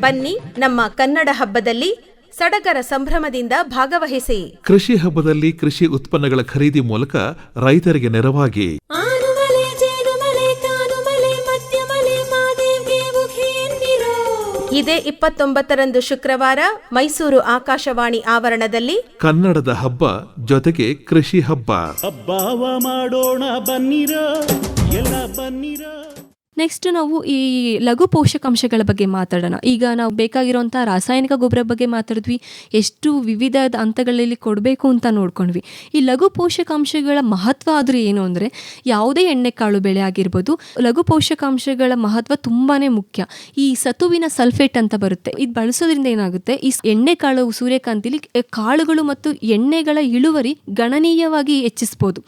ಬನ್ನಿ ನಮ್ಮ ಕನ್ನಡ ಹಬ್ಬದಲ್ಲಿ ಸಡಗರ ಸಂಭ್ರಮದಿಂದ ಭಾಗವಹಿಸಿ. ಕೃಷಿ ಹಬ್ಬದಲ್ಲಿ ಕೃಷಿ ಉತ್ಪನ್ನಗಳ ಖರೀದಿ ಮೂಲಕ ರೈತರಿಗೆ ನೆರವಾಗಿ ಇದೇ 29ರಂದು ಶುಕ್ರವಾರ ಮೈಸೂರು ಆಕಾಶವಾಣಿ ಆವರಣದಲ್ಲಿ ಕನ್ನಡದ ಹಬ್ಬ ಜೊತೆಗೆ ಕೃಷಿ ಹಬ್ಬ. ಹಬ್ಬವ ಮಾಡೋಣ ಬನ್ನಿರೋ, ಎಲ್ಲ ಬನ್ನಿರೋ. ನೆಕ್ಸ್ಟ್ ನಾವು ಈ ಲಘು ಪೋಷಕಾಂಶಗಳ ಬಗ್ಗೆ ಮಾತಾಡೋಣ. ಈಗ ನಾವು ಬೇಕಾಗಿರೋಂಥ ರಾಸಾಯನಿಕ ಗೊಬ್ಬರ ಬಗ್ಗೆ ಮಾತಾಡಿದ್ವಿ, ಎಷ್ಟು ವಿವಿಧ ಹಂತಗಳಲ್ಲಿ ಕೊಡಬೇಕು ಅಂತ ನೋಡ್ಕೊಂಡ್ವಿ. ಈ ಲಘು ಪೋಷಕಾಂಶಗಳ ಮಹತ್ವ ಆದರೂ ಏನು ಅಂದರೆ, ಯಾವುದೇ ಎಣ್ಣೆಕಾಳು ಬೆಳೆ ಆಗಿರ್ಬೋದು, ಲಘು ಪೋಷಕಾಂಶಗಳ ಮಹತ್ವ ತುಂಬಾ ಮುಖ್ಯ. ಈ ಸತುವಿನ ಸಲ್ಫೇಟ್ ಅಂತ ಬರುತ್ತೆ, ಇದು ಬಳಸೋದ್ರಿಂದ ಏನಾಗುತ್ತೆ, ಈ ಎಣ್ಣೆಕಾಳು ಸೂರ್ಯಕಾಂತಿಲಿ ಕಾಳುಗಳು ಮತ್ತು ಎಣ್ಣೆಗಳ ಇಳುವರಿ ಗಣನೀಯವಾಗಿ ಹೆಚ್ಚಿಸ್ಬೋದು.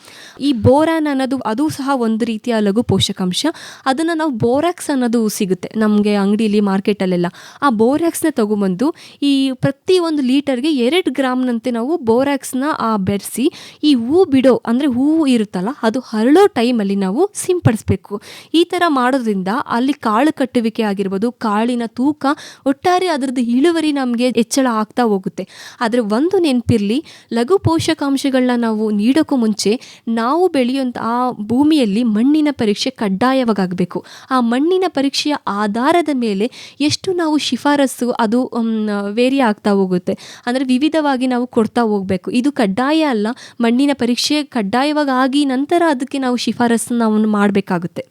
ಈ ಬೋರಾನ್ ಅನ್ನೋದು ಅದು ಸಹ ಒಂದು ರೀತಿಯ ಲಘು ಪೋಷಕಾಂಶ. ಅದನ್ನು ನಾವು ಬೋರಾಕ್ಸ್ ಅನ್ನೋದು ಸಿಗುತ್ತೆ ನಮಗೆ ಅಂಗಡಿಲಿ ಮಾರ್ಕೆಟಲ್ಲೆಲ್ಲ. ಆ ಬೋರಾಕ್ಸ್ನ ತೊಗೊಂಬಂದು ಈ ಪ್ರತಿ 1 ಲೀಟರ್ಗೆ 2 ಗ್ರಾಮ್ನಂತೆ ನಾವು ಬೋರಾಕ್ಸ್ನ ಬೆರೆಸಿ ಈ ಹೂ ಬಿಡೋ ಅಂದರೆ ಹೂವು ಇರುತ್ತಲ್ಲ ಅದು ಹರಳೋ ಟೈಮಲ್ಲಿ ನಾವು ಸಿಂಪಡಿಸ್ಬೇಕು. ಈ ಥರ ಮಾಡೋದ್ರಿಂದ ಅಲ್ಲಿ ಕಾಳು ಕಟ್ಟುವಿಕೆ ಆಗಿರ್ಬೋದು, ಕಾಳಿನ ತೂಕ, ಒಟ್ಟಾರೆ ಅದರದ್ದು ಇಳುವರಿ ನಮಗೆ ಹೆಚ್ಚಳ ಆಗ್ತಾ ಹೋಗುತ್ತೆ. ಆದರೆ ಒಂದು ನೆನಪಿರಲಿ, ಲಘು ಪೋಷಕಾಂಶಗಳನ್ನ ನಾವು ನೀಡೋಕ್ಕೂ ಮುಂಚೆ ನಾವು ಬೆಳೆಯುವಂಥ ಆ ಭೂಮಿಯಲ್ಲಿ ಮಣ್ಣಿನ ಪರೀಕ್ಷೆ ಕಡ್ಡಾಯವಾಗಬೇಕು. ಆ ಮಣ್ಣಿನ ಪರೀಕ್ಷೆಯ ಆಧಾರದ ಮೇಲೆ ಎಷ್ಟು ನಾವು ಶಿಫಾರಸು ಅದು ವೇರಿ ಆಗ್ತಾ ಹೋಗುತ್ತೆ. ಅಂದರೆ ವಿವಿಧವಾಗಿ ನಾವು ಕೊಡ್ತಾ ಹೋಗಬೇಕು. ಇದು ಕಡ್ಡಾಯ ಅಲ್ಲ, ಮಣ್ಣಿನ ಪರೀಕ್ಷೆ ಕಡ್ಡಾಯವಾಗಿ ನಂತರ ಅದಕ್ಕೆ ನಾವು ಶಿಫಾರಸನ್ನು ನಾವು ಮಾಡಬೇಕಾಗುತ್ತೆ.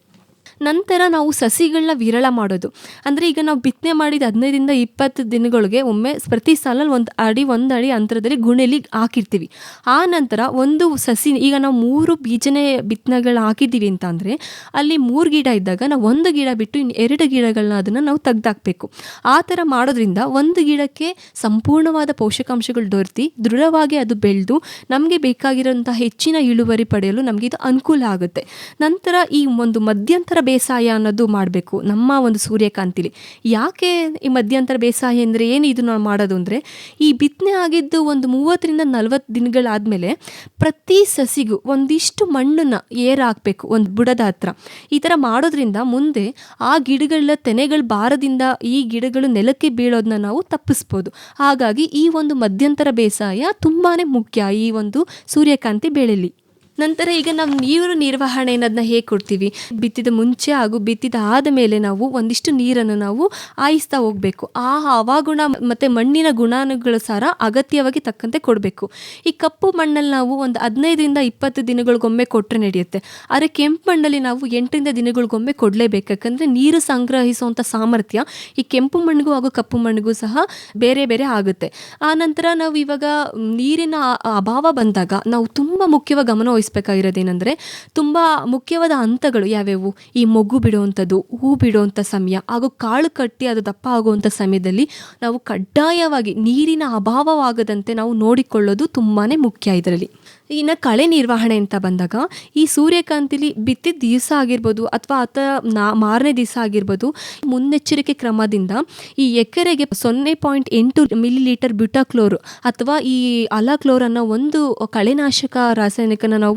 ನಂತರ ನಾವು ಸಸಿಗಳನ್ನ ವಿರಳ ಮಾಡೋದು ಅಂದರೆ ಈಗ ನಾವು ಬಿತ್ತನೆ ಮಾಡಿದ 15ರಿಂದ 20 ದಿನಗಳಿಗೆ ಒಮ್ಮೆ ಪ್ರತಿ ಸಾಲಲ್ಲಿ 1 ಅಡಿ ಅಂತರದಲ್ಲಿ ಗುಣೆಲಿ ಹಾಕಿರ್ತೀವಿ. ಆ ನಂತರ ಒಂದು ಸಸಿ, ಈಗ ನಾವು 3 ಬೀಜನೆ ಬಿತ್ತನೆಗಳು ಹಾಕಿದ್ದೀವಿ ಅಂತ ಅಂದರೆ ಅಲ್ಲಿ 3 ಗಿಡ ಇದ್ದಾಗ ನಾವು 1 ಗಿಡ ಬಿಟ್ಟು 2 ಗಿಡಗಳನ್ನ ಅದನ್ನು ನಾವು ತೆಗೆದಾಕಬೇಕು. ಆ ಥರ ಮಾಡೋದ್ರಿಂದ ಒಂದು ಗಿಡಕ್ಕೆ ಸಂಪೂರ್ಣವಾದ ಪೋಷಕಾಂಶಗಳು ದೊರೆತಿ ದೃಢವಾಗಿ ಅದು ಬೆಳೆದು ನಮಗೆ ಬೇಕಾಗಿರೋಂಥ ಹೆಚ್ಚಿನ ಇಳುವರಿ ಪಡೆಯಲು ನಮಗೆ ಇದು ಅನುಕೂಲ ಆಗುತ್ತೆ. ನಂತರ ಈ ಒಂದು ಮಧ್ಯಂತರ ಬೇಸಾಯ ಅನ್ನೋದು ಮಾಡಬೇಕು ನಮ್ಮ ಒಂದು ಸೂರ್ಯಕಾಂತಿಲಿ. ಯಾಕೆ ಈ ಮಧ್ಯಂತರ ಬೇಸಾಯ ಅಂದರೆ ಏನು ಇದು ನಾವು ಮಾಡೋದು ಅಂದರೆ, ಈ ಬಿತ್ತನೆ ಆಗಿದ್ದು ಒಂದು 30ರಿಂದ 40 ದಿನಗಳಾದಮೇಲೆ ಪ್ರತಿ ಸಸಿಗೂ ಒಂದಿಷ್ಟು ಮಣ್ಣನ್ನು ಹಾಕಬೇಕು ಒಂದು ಬುಡದ ಹತ್ರ. ಈ ಥರ ಮಾಡೋದ್ರಿಂದ ಮುಂದೆ ಆ ಗಿಡಗಳ ತೆನೆಗಳ ಭಾರದಿಂದ ಈ ಗಿಡಗಳು ನೆಲಕ್ಕೆ ಬೀಳೋದನ್ನ ನಾವು ತಪ್ಪಿಸ್ಬೋದು. ಹಾಗಾಗಿ ಈ ಒಂದು ಮಧ್ಯಂತರ ಬೇಸಾಯ ತುಂಬಾ ಮುಖ್ಯ ಈ ಒಂದು ಸೂರ್ಯಕಾಂತಿ ಬೆಳೆಲಿ. ನಂತರ ಈಗ ನಾವು ನೀರು ನಿರ್ವಹಣೆ ಅನ್ನೋದನ್ನ ಹೇಗೆ ಕೊಡ್ತೀವಿ, ಬಿತ್ತಿದ ಮುಂಚೆ ಹಾಗೂ ಬಿತ್ತಿದ ಆದ ಮೇಲೆ ನಾವು ಒಂದಿಷ್ಟು ನೀರನ್ನು ನಾವು ಹಾಯಿಸ್ತಾ ಹೋಗಬೇಕು. ಆ ಹವಾಗುಣ ಮತ್ತು ಮಣ್ಣಿನ ಗುಣಾಣುಗಳ ಸಾರ ಅಗತ್ಯವಾಗಿ ತಕ್ಕಂತೆ ಕೊಡಬೇಕು. ಈ ಕಪ್ಪು ಮಣ್ಣಲ್ಲಿ ನಾವು ಒಂದು 15ರಿಂದ 20 ದಿನಗಳಿಗೊಮ್ಮೆ ಕೊಟ್ಟರೆ ನಡೆಯುತ್ತೆ. ಆದರೆ ಕೆಂಪು ಮಣ್ಣಲ್ಲಿ ನಾವು 8ರಿಂದ ದಿನಗಳಿಗೊಮ್ಮೆ ಕೊಡಲೇಬೇಕು. ಯಾಕಂದರೆ ನೀರು ಸಂಗ್ರಹಿಸುವಂಥ ಸಾಮರ್ಥ್ಯ ಈ ಕೆಂಪು ಮಣ್ಣಿಗೂ ಹಾಗೂ ಕಪ್ಪು ಮಣ್ಣಿಗೂ ಸಹ ಬೇರೆ ಬೇರೆ ಆಗುತ್ತೆ. ಆ ನಂತರ ನಾವು ಇವಾಗ ನೀರಿನ ಅಭಾವ ಬಂದಾಗ ನಾವು ತುಂಬ ಮುಖ್ಯವಾಗಿ ಗಮನ ಬೇಕಾಗಿರೋದೇನೆಂದರೆ, ತುಂಬ ಮುಖ್ಯವಾದ ಹಂತಗಳು ಯಾವ್ಯಾವು, ಈ ಮೊಗ್ಗು ಬಿಡುವಂಥದ್ದು, ಹೂ ಬಿಡುವಂಥ ಸಮಯ ಹಾಗೂ ಕಾಳು ಕಟ್ಟಿ ಅದು ದಪ್ಪ ಆಗುವಂಥ ಸಮಯದಲ್ಲಿ ನಾವು ಕಡ್ಡಾಯವಾಗಿ ನೀರಿನ ಅಭಾವವಾಗದಂತೆ ನಾವು ನೋಡಿಕೊಳ್ಳೋದು ತುಂಬಾ ಮುಖ್ಯ ಇದರಲ್ಲಿ. ಇನ್ನು ಕಳೆ ನಿರ್ವಹಣೆ ಅಂತ ಬಂದಾಗ ಈ ಸೂರ್ಯಕಾಂತಿಲಿ ಬಿತ್ತಿದ ದಿವಸ ಆಗಿರ್ಬೋದು ಅಥವಾ ಮಾರನೇ ದಿವಸ ಆಗಿರ್ಬೋದು, ಮುನ್ನೆಚ್ಚರಿಕೆ ಕ್ರಮದಿಂದ ಈ ಎಕರೆಗೆ 0.8 ಮಿಲಿಲೀಟರ್ ಬ್ಯೂಟಾಕ್ಲೋರ್ ಅಥವಾ ಈ ಅಲಾಕ್ಲೋರ್ ಅನ್ನೋ ಒಂದು ಕಳೆನಾಶಕ ರಾಸಾಯನಿಕನ ನಾವು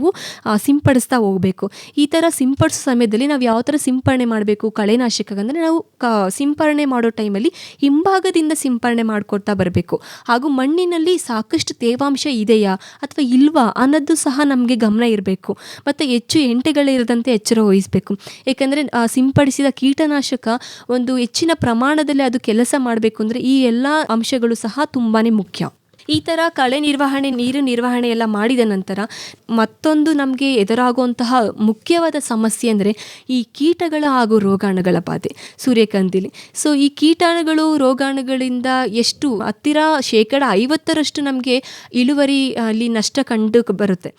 ಸಿಂಪಡಿಸ್ತಾ ಹೋಗಬೇಕು. ಈ ಥರ ಸಿಂಪಡಿಸೋ ಸಮಯದಲ್ಲಿ ನಾವು ಯಾವ ಥರ ಸಿಂಪರಣೆ ಮಾಡಬೇಕು ಕಳೆನಾಶಕ ಅಂದರೆ, ನಾವು ಸಿಂಪರಣೆ ಮಾಡೋ ಟೈಮಲ್ಲಿ ಹಿಂಭಾಗದಿಂದ ಸಿಂಪರಣೆ ಮಾಡ್ಕೊಡ್ತಾ ಬರಬೇಕು. ಹಾಗೂ ಮಣ್ಣಿನಲ್ಲಿ ಸಾಕಷ್ಟು ತೇವಾಂಶ ಇದೆಯಾ ಅಥವಾ ಇಲ್ವಾ ಅನ್ನೋದು ಸಹ ನಮಗೆ ಗಮನ ಇರಬೇಕು. ಮತ್ತು ಹೆಚ್ಚು ಎಂಟೆಗಳಿರದಂತೆ ಎಚ್ಚರ ವಹಿಸಬೇಕು. ಏಕೆಂದರೆ ಸಿಂಪಡಿಸಿದ ಕೀಟನಾಶಕ ಒಂದು ಹೆಚ್ಚಿನ ಪ್ರಮಾಣದಲ್ಲಿ ಅದು ಕೆಲಸ ಮಾಡಬೇಕು ಅಂದರೆ ಈ ಎಲ್ಲ ಅಂಶಗಳು ಸಹ ತುಂಬಾ ಮುಖ್ಯ. ಈ ಥರ ಕಳೆ ನಿರ್ವಹಣೆ, ನೀರು ನಿರ್ವಹಣೆ ಎಲ್ಲ ಮಾಡಿದ ನಂತರ ಮತ್ತೊಂದು ನಮಗೆ ಎದುರಾಗುವಂತಹ ಮುಖ್ಯವಾದ ಸಮಸ್ಯೆ ಅಂದರೆ ಈ ಕೀಟಗಳ ಹಾಗೂ ರೋಗಾಣುಗಳ ಬಾಧೆ ಸೂರ್ಯಕಾಂತಿಲಿ. ಸೊ ಈ ಕೀಟಾಣುಗಳು ರೋಗಾಣುಗಳಿಂದ ಎಷ್ಟು ಹತ್ತಿರ 50% ನಮಗೆ ಇಳುವರಿ ಅಲ್ಲಿ ನಷ್ಟ ಕಂಡು ಬರುತ್ತೆ.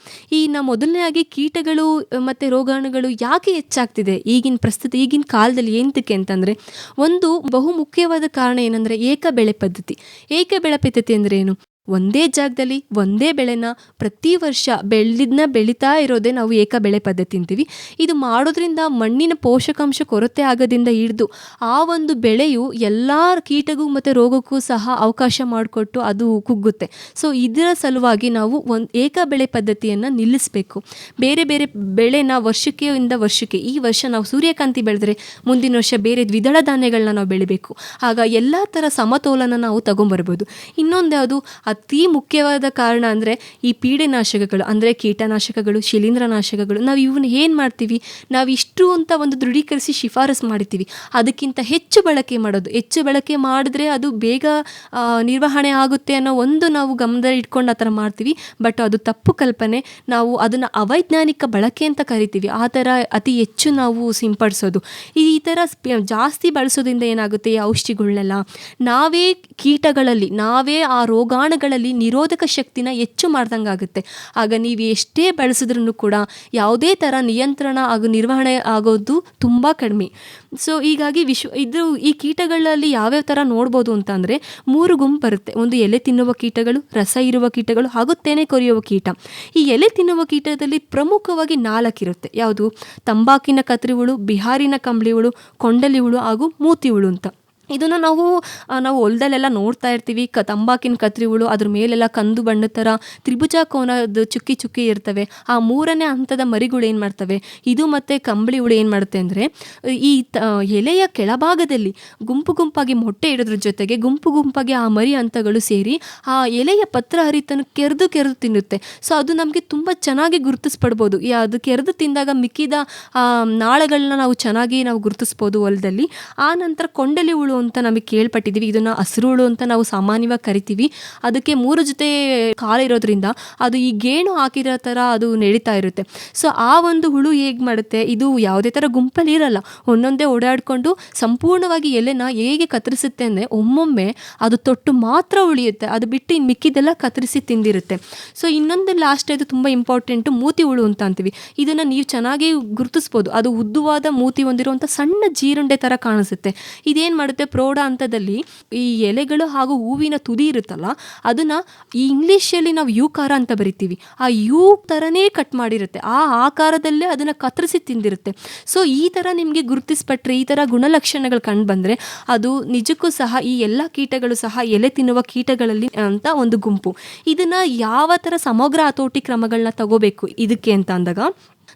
ಮೊದಲನೇದಾಗಿ ಕೀಟಗಳು ಮತ್ತು ರೋಗಾಣುಗಳು ಯಾಕೆ ಹೆಚ್ಚಾಗ್ತಿದೆ ಈಗಿನ ಕಾಲದಲ್ಲಿ ಎಂತಕ್ಕೆ ಅಂತಂದರೆ, ಒಂದು ಬಹು ಮುಖ್ಯವಾದ ಕಾರಣ ಏನಂದರೆ ಏಕ ಬೆಳೆ ಪದ್ಧತಿ. ಏಕ ಬೆಳೆ ಪದ್ಧತಿ ಅಂದರೆ ಏನು, ಒಂದೇ ಜಾಗದಲ್ಲಿ ಒಂದೇ ಬೆಳೆನ ಪ್ರತಿ ವರ್ಷ ಬೆಳೀತಾ ಇರೋದೇ ನಾವು ಏಕ ಬೆಳೆ ಪದ್ಧತಿ ಅಂತೀವಿ. ಇದು ಮಾಡೋದ್ರಿಂದ ಮಣ್ಣಿನ ಪೋಷಕಾಂಶ ಕೊರತೆ ಆಗೋದ್ರಿಂದ ಹಿಡಿದು ಆ ಒಂದು ಬೆಳೆಯು ಎಲ್ಲ ಕೀಟಗೂ ಮತ್ತು ರೋಗಕ್ಕೂ ಸಹ ಅವಕಾಶ ಮಾಡಿಕೊಟ್ಟು ಅದು ಕುಗ್ಗುತ್ತೆ. ಸೊ ಇದರ ಸಲುವಾಗಿ ನಾವು ಏಕ ಬೆಳೆ ಪದ್ಧತಿಯನ್ನು ನಿಲ್ಲಿಸಬೇಕು. ಬೇರೆ ಬೇರೆ ಬೆಳೆನ ವರ್ಷಕ್ಕೆ ಈ ವರ್ಷ ನಾವು ಸೂರ್ಯಕಾಂತಿ ಬೆಳೆದ್ರೆ ಮುಂದಿನ ವರ್ಷ ಬೇರೆ ದ್ವಿದಳ ಧಾನ್ಯಗಳನ್ನ ನಾವು ಬೆಳಿಬೇಕು. ಆಗ ಎಲ್ಲ ಥರ ಸಮತೋಲನ ನಾವು ತಗೊಂಬರ್ಬೋದು. ಇನ್ನೊಂದು ಯಾವುದು ಅತಿ ಮುಖ್ಯವಾದ ಕಾರಣ ಅಂದರೆ ಈ ಪೀಡೆನಾಶಕಗಳು ಅಂದರೆ ಕೀಟನಾಶಕಗಳು, ಶಿಲೀಂಧ್ರನಾಶಕಗಳು. ನಾವು ಇವನ್ನ ಏನು ಮಾಡ್ತೀವಿ, ನಾವು ಇಷ್ಟು ಅಂತ ಒಂದು ದೃಢೀಕರಿಸಿ ಶಿಫಾರಸು ಮಾಡಿರ್ತೀವಿ. ಅದಕ್ಕಿಂತ ಹೆಚ್ಚು ಬಳಕೆ ಮಾಡಿದ್ರೆ ಅದು ಬೇಗ ನಿರ್ವಹಣೆ ಆಗುತ್ತೆ ಅನ್ನೋ ಒಂದು ನಾವು ಗಮನದಲ್ಲಿ ಇಟ್ಕೊಂಡು ಆ ಥರ ಮಾಡ್ತೀವಿ. ಬಟ್ ಅದು ತಪ್ಪು ಕಲ್ಪನೆ. ನಾವು ಅದನ್ನು ಅವೈಜ್ಞಾನಿಕ ಬಳಕೆ ಅಂತ ಕರಿತೀವಿ. ಆ ಥರ ಅತಿ ಹೆಚ್ಚು ನಾವು ಸಿಂಪಡಿಸೋದು, ಈ ಥರ ಜಾಸ್ತಿ ಬಳಸೋದ್ರಿಂದ ಏನಾಗುತ್ತೆ, ಈ ಔಷಧಿಗಳನ್ನೆಲ್ಲ ನಾವೇ ಕೀಟಗಳಲ್ಲಿ ನಾವೇ ಆ ರೋಗಾಣುಗಳ ಎಲೆಗಳಲ್ಲಿ ನಿರೋಧಕ ಶಕ್ತಿನ ಹೆಚ್ಚು ಮಾಡ್ದಂಗಾಗುತ್ತೆ. ಆಗ ನೀವು ಎಷ್ಟೇ ಬಳಸಿದ್ರೂ ಕೂಡ ಯಾವುದೇ ಥರ ನಿಯಂತ್ರಣ ಹಾಗೂ ನಿರ್ವಹಣೆ ಆಗೋದು ತುಂಬ ಕಡಿಮೆ. ಸೊ ಹೀಗಾಗಿ ಈ ಕೀಟಗಳಲ್ಲಿ ಯಾವ್ಯಾವ ಥರ ನೋಡ್ಬೋದು ಅಂತಂದರೆ 3 ಗುಂಪು ಬರುತ್ತೆ. ಒಂದು ಎಲೆ ತಿನ್ನುವ ಕೀಟಗಳು, ರಸ ಇರುವ ಕೀಟಗಳು ಹಾಗೂ ತೆನೆ ಕೊರೆಯುವ ಕೀಟ. ಈ ಎಲೆ ತಿನ್ನುವ ಕೀಟದಲ್ಲಿ ಪ್ರಮುಖವಾಗಿ 4 ಇರುತ್ತೆ. ಯಾವುದು? ತಂಬಾಕಿನ ಕತ್ರಿ ಹುಳು, ಬಿಹಾರಿನ ಕಂಬಳಿ ಹುಳು, ಕೊಂಡಲಿ ಹುಳು ಹಾಗೂ ಮೂತಿ ಹುಳು ಅಂತ. ಇದನ್ನು ನಾವು ಹೊಲದಲ್ಲೆಲ್ಲ ನೋಡ್ತಾ ಇರ್ತೀವಿ. ತಂಬಾಕಿನ ಕತ್ರಿ ಹುಳು, ಅದ್ರ ಮೇಲೆಲ್ಲ ಕಂದು ಬಣ್ಣದ ಥರ ತ್ರಿಭುಜ ಕೋನದ ಚುಕ್ಕಿ ಚುಕ್ಕಿ ಇರ್ತವೆ. ಆ 3ನೇ ಹಂತದ ಮರಿಗಳು ಏನು ಮಾಡ್ತವೆ, ಇದು ಮತ್ತು ಕಂಬಳಿ ಹುಳು ಏನು ಮಾಡುತ್ತೆ ಅಂದರೆ ಈ ಎಲೆಯ ಕೆಳಭಾಗದಲ್ಲಿ ಗುಂಪು ಗುಂಪಾಗಿ ಮೊಟ್ಟೆ ಇಡೋದ್ರ ಜೊತೆಗೆ ಗುಂಪು ಗುಂಪಾಗಿ ಆ ಮರಿ ಹಂತಗಳು ಸೇರಿ ಆ ಎಲೆಯ ಪತ್ರ ಹರಿತನ್ನು ಕೆರೆದು ತಿನ್ನುತ್ತೆ. ಸೊ ಅದು ನಮಗೆ ತುಂಬ ಚೆನ್ನಾಗಿ ಗುರುತಿಸ್ಪಡ್ಬೋದು. ಅದು ಕೆರೆದು ತಿಂದಾಗ ಮಿಕ್ಕಿದ ನಾಳಗಳನ್ನ ನಾವು ಚೆನ್ನಾಗಿ ಗುರುತಿಸ್ಬೋದು ಹೊಲದಲ್ಲಿ. ಆ ನಂತರ ಕೊಂಡಲಿ ಹುಳು ಅಂತ ನಮಗೆ ಕೇಳ್ಪಟ್ಟಿದ್ದೀವಿ. ಇದನ್ನು ಹಸಿರು ಹುಳು ಅಂತ ನಾವು ಸಾಮಾನ್ಯವಾಗಿ ಕರಿತೀವಿ. ಅದಕ್ಕೆ 3 ಜೊತೆ ಕಾಲಿರೋದ್ರಿಂದ ಅದು ಈ ಗೇಣು ಹಾಕಿರೋ ಥರ ಅದು ನಡೀತಾ ಇರುತ್ತೆ. ಸೊ ಆ ಒಂದು ಹುಳು ಹೇಗೆ ಮಾಡುತ್ತೆ, ಇದು ಯಾವುದೇ ಥರ ಗುಂಪಲ್ಲಿ ಇರಲ್ಲ, ಒಂದೊಂದೇ ಓಡಾಡಿಕೊಂಡು ಸಂಪೂರ್ಣವಾಗಿ ಎಲೆನ ಹೇಗೆ ಕತ್ತರಿಸುತ್ತೆ ಅಂದರೆ ಒಮ್ಮೊಮ್ಮೆ ಅದು ತೊಟ್ಟು ಮಾತ್ರ ಉಳಿಯುತ್ತೆ, ಅದು ಬಿಟ್ಟು ಇನ್ನು ಮಿಕ್ಕಿದೆಲ್ಲ ಕತ್ತರಿಸಿ ತಿಂದಿರುತ್ತೆ. ಸೊ ಇನ್ನೊಂದು ಲಾಸ್ಟ್ ಇದು ತುಂಬ ಇಂಪಾರ್ಟೆಂಟು, ಮೂತಿ ಹುಳು ಅಂತ ಅಂತೀವಿ. ಇದನ್ನು ನೀವು ಚೆನ್ನಾಗಿ ಗುರುತಿಸ್ಬೋದು. ಅದು ಉದ್ದವಾದ ಮೂತಿ ಹೊಂದಿರುವಂಥ ಸಣ್ಣ ಜೀರುಂಡೆ ಥರ ಕಾಣಿಸುತ್ತೆ. ಇದೇನು ಮಾಡುತ್ತೆ, ಪ್ರೌಢ ಹಂತದಲ್ಲಿ ಈ ಎಲೆಗಳು ಹಾಗೂ ಹೂವಿನ ತುದಿ ಇರುತ್ತಲ್ಲ, ಅದನ್ನು ಈ ಇಂಗ್ಲೀಷಲ್ಲಿ ನಾವು ಯೂಕಾರ ಅಂತ ಬರಿತೀವಿ. ಆ ಯೂ ಥರನೇ ಕಟ್ ಮಾಡಿರುತ್ತೆ, ಆ ಆಕಾರದಲ್ಲೇ ಅದನ್ನು ಕತ್ತರಿಸಿ ತಿಂದಿರುತ್ತೆ. ಸೊ ಈ ಥರ ನಿಮಗೆ ಗುರುತಿಸ್ಪಟ್ರೆ, ಈ ಥರ ಗುಣಲಕ್ಷಣಗಳು ಕಂಡು ಬಂದರೆ ಅದು ನಿಜಕ್ಕೂ ಸಹ ಈ ಎಲ್ಲ ಕೀಟಗಳು ಸಹ ಎಲೆ ತಿನ್ನುವ ಕೀಟಗಳಲ್ಲಿ ಅಂತ ಒಂದು ಗುಂಪು. ಇದನ್ನು ಯಾವ ಥರ ಸಮಗ್ರ ಹತೋಟಿ ಕ್ರಮಗಳನ್ನ ತಗೋಬೇಕು ಇದಕ್ಕೆ ಅಂತ ಅಂದಾಗ,